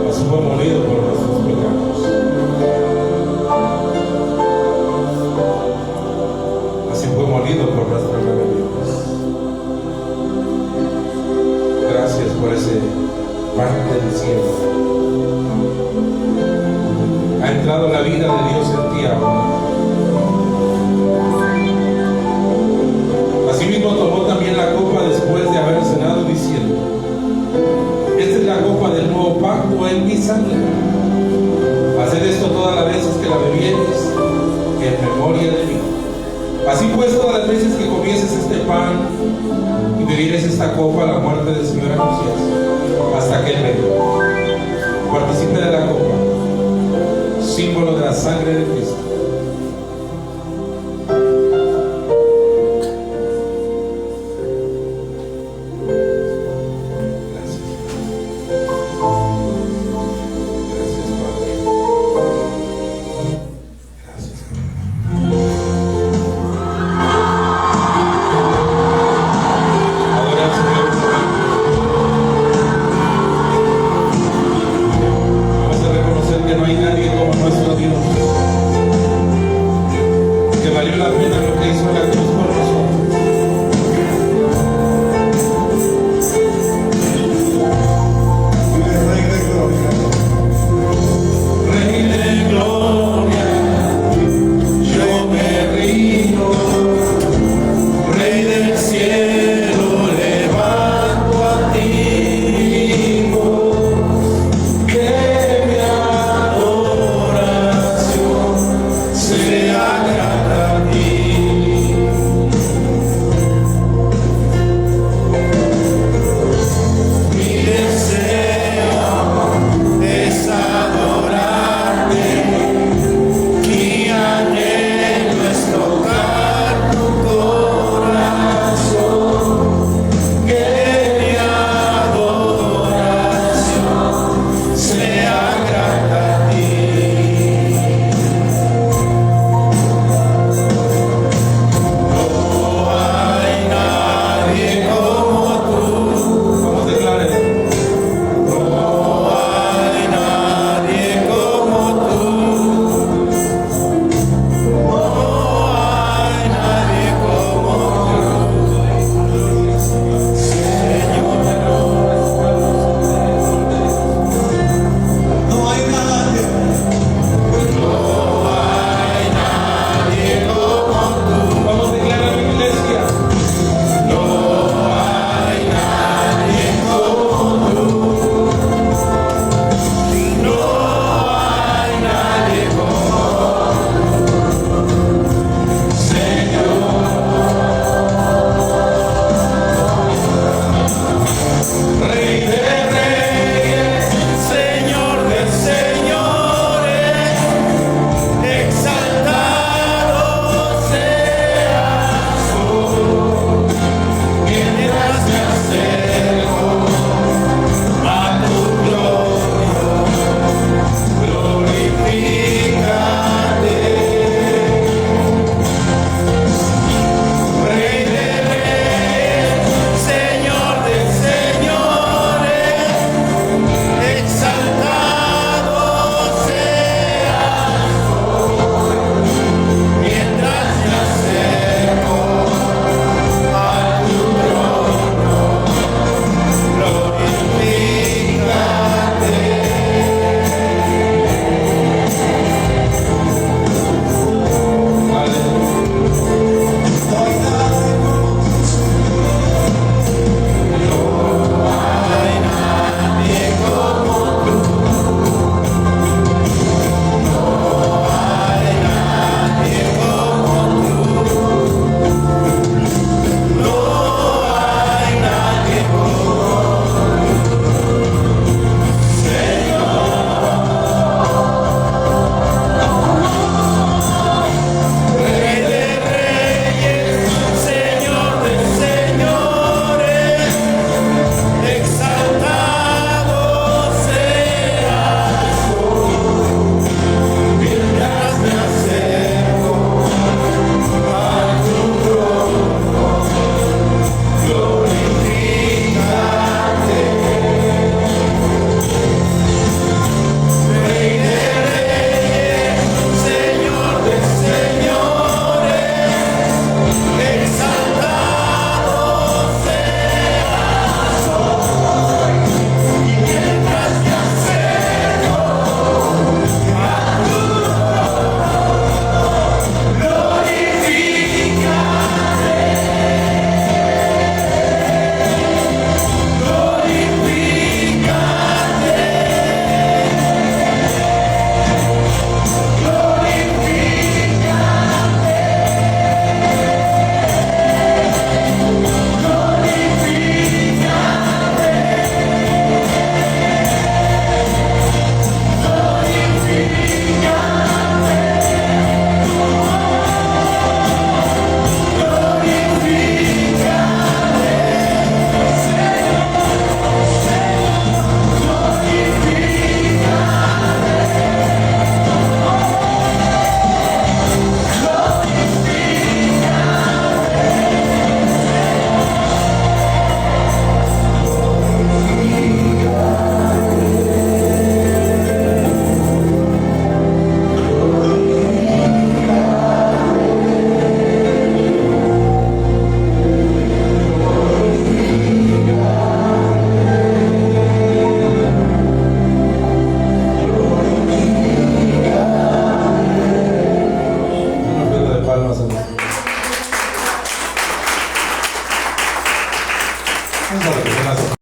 Así fue molido por nuestros pecados. Así fue molido por nuestras rebeliones. Gracias por ese pan del cielo. Ha entrado la vida de Dios en ti ahora. Asimismo tomó también la copa después de haber cenado, diciendo: esta es la copa del nuevo pacto en mi sangre. Haced esto todas las veces que la bebiereis en memoria de mí. Así pues, todas las veces que comieses este pan y bebieres esta copa, la muerte del Señor anuncias,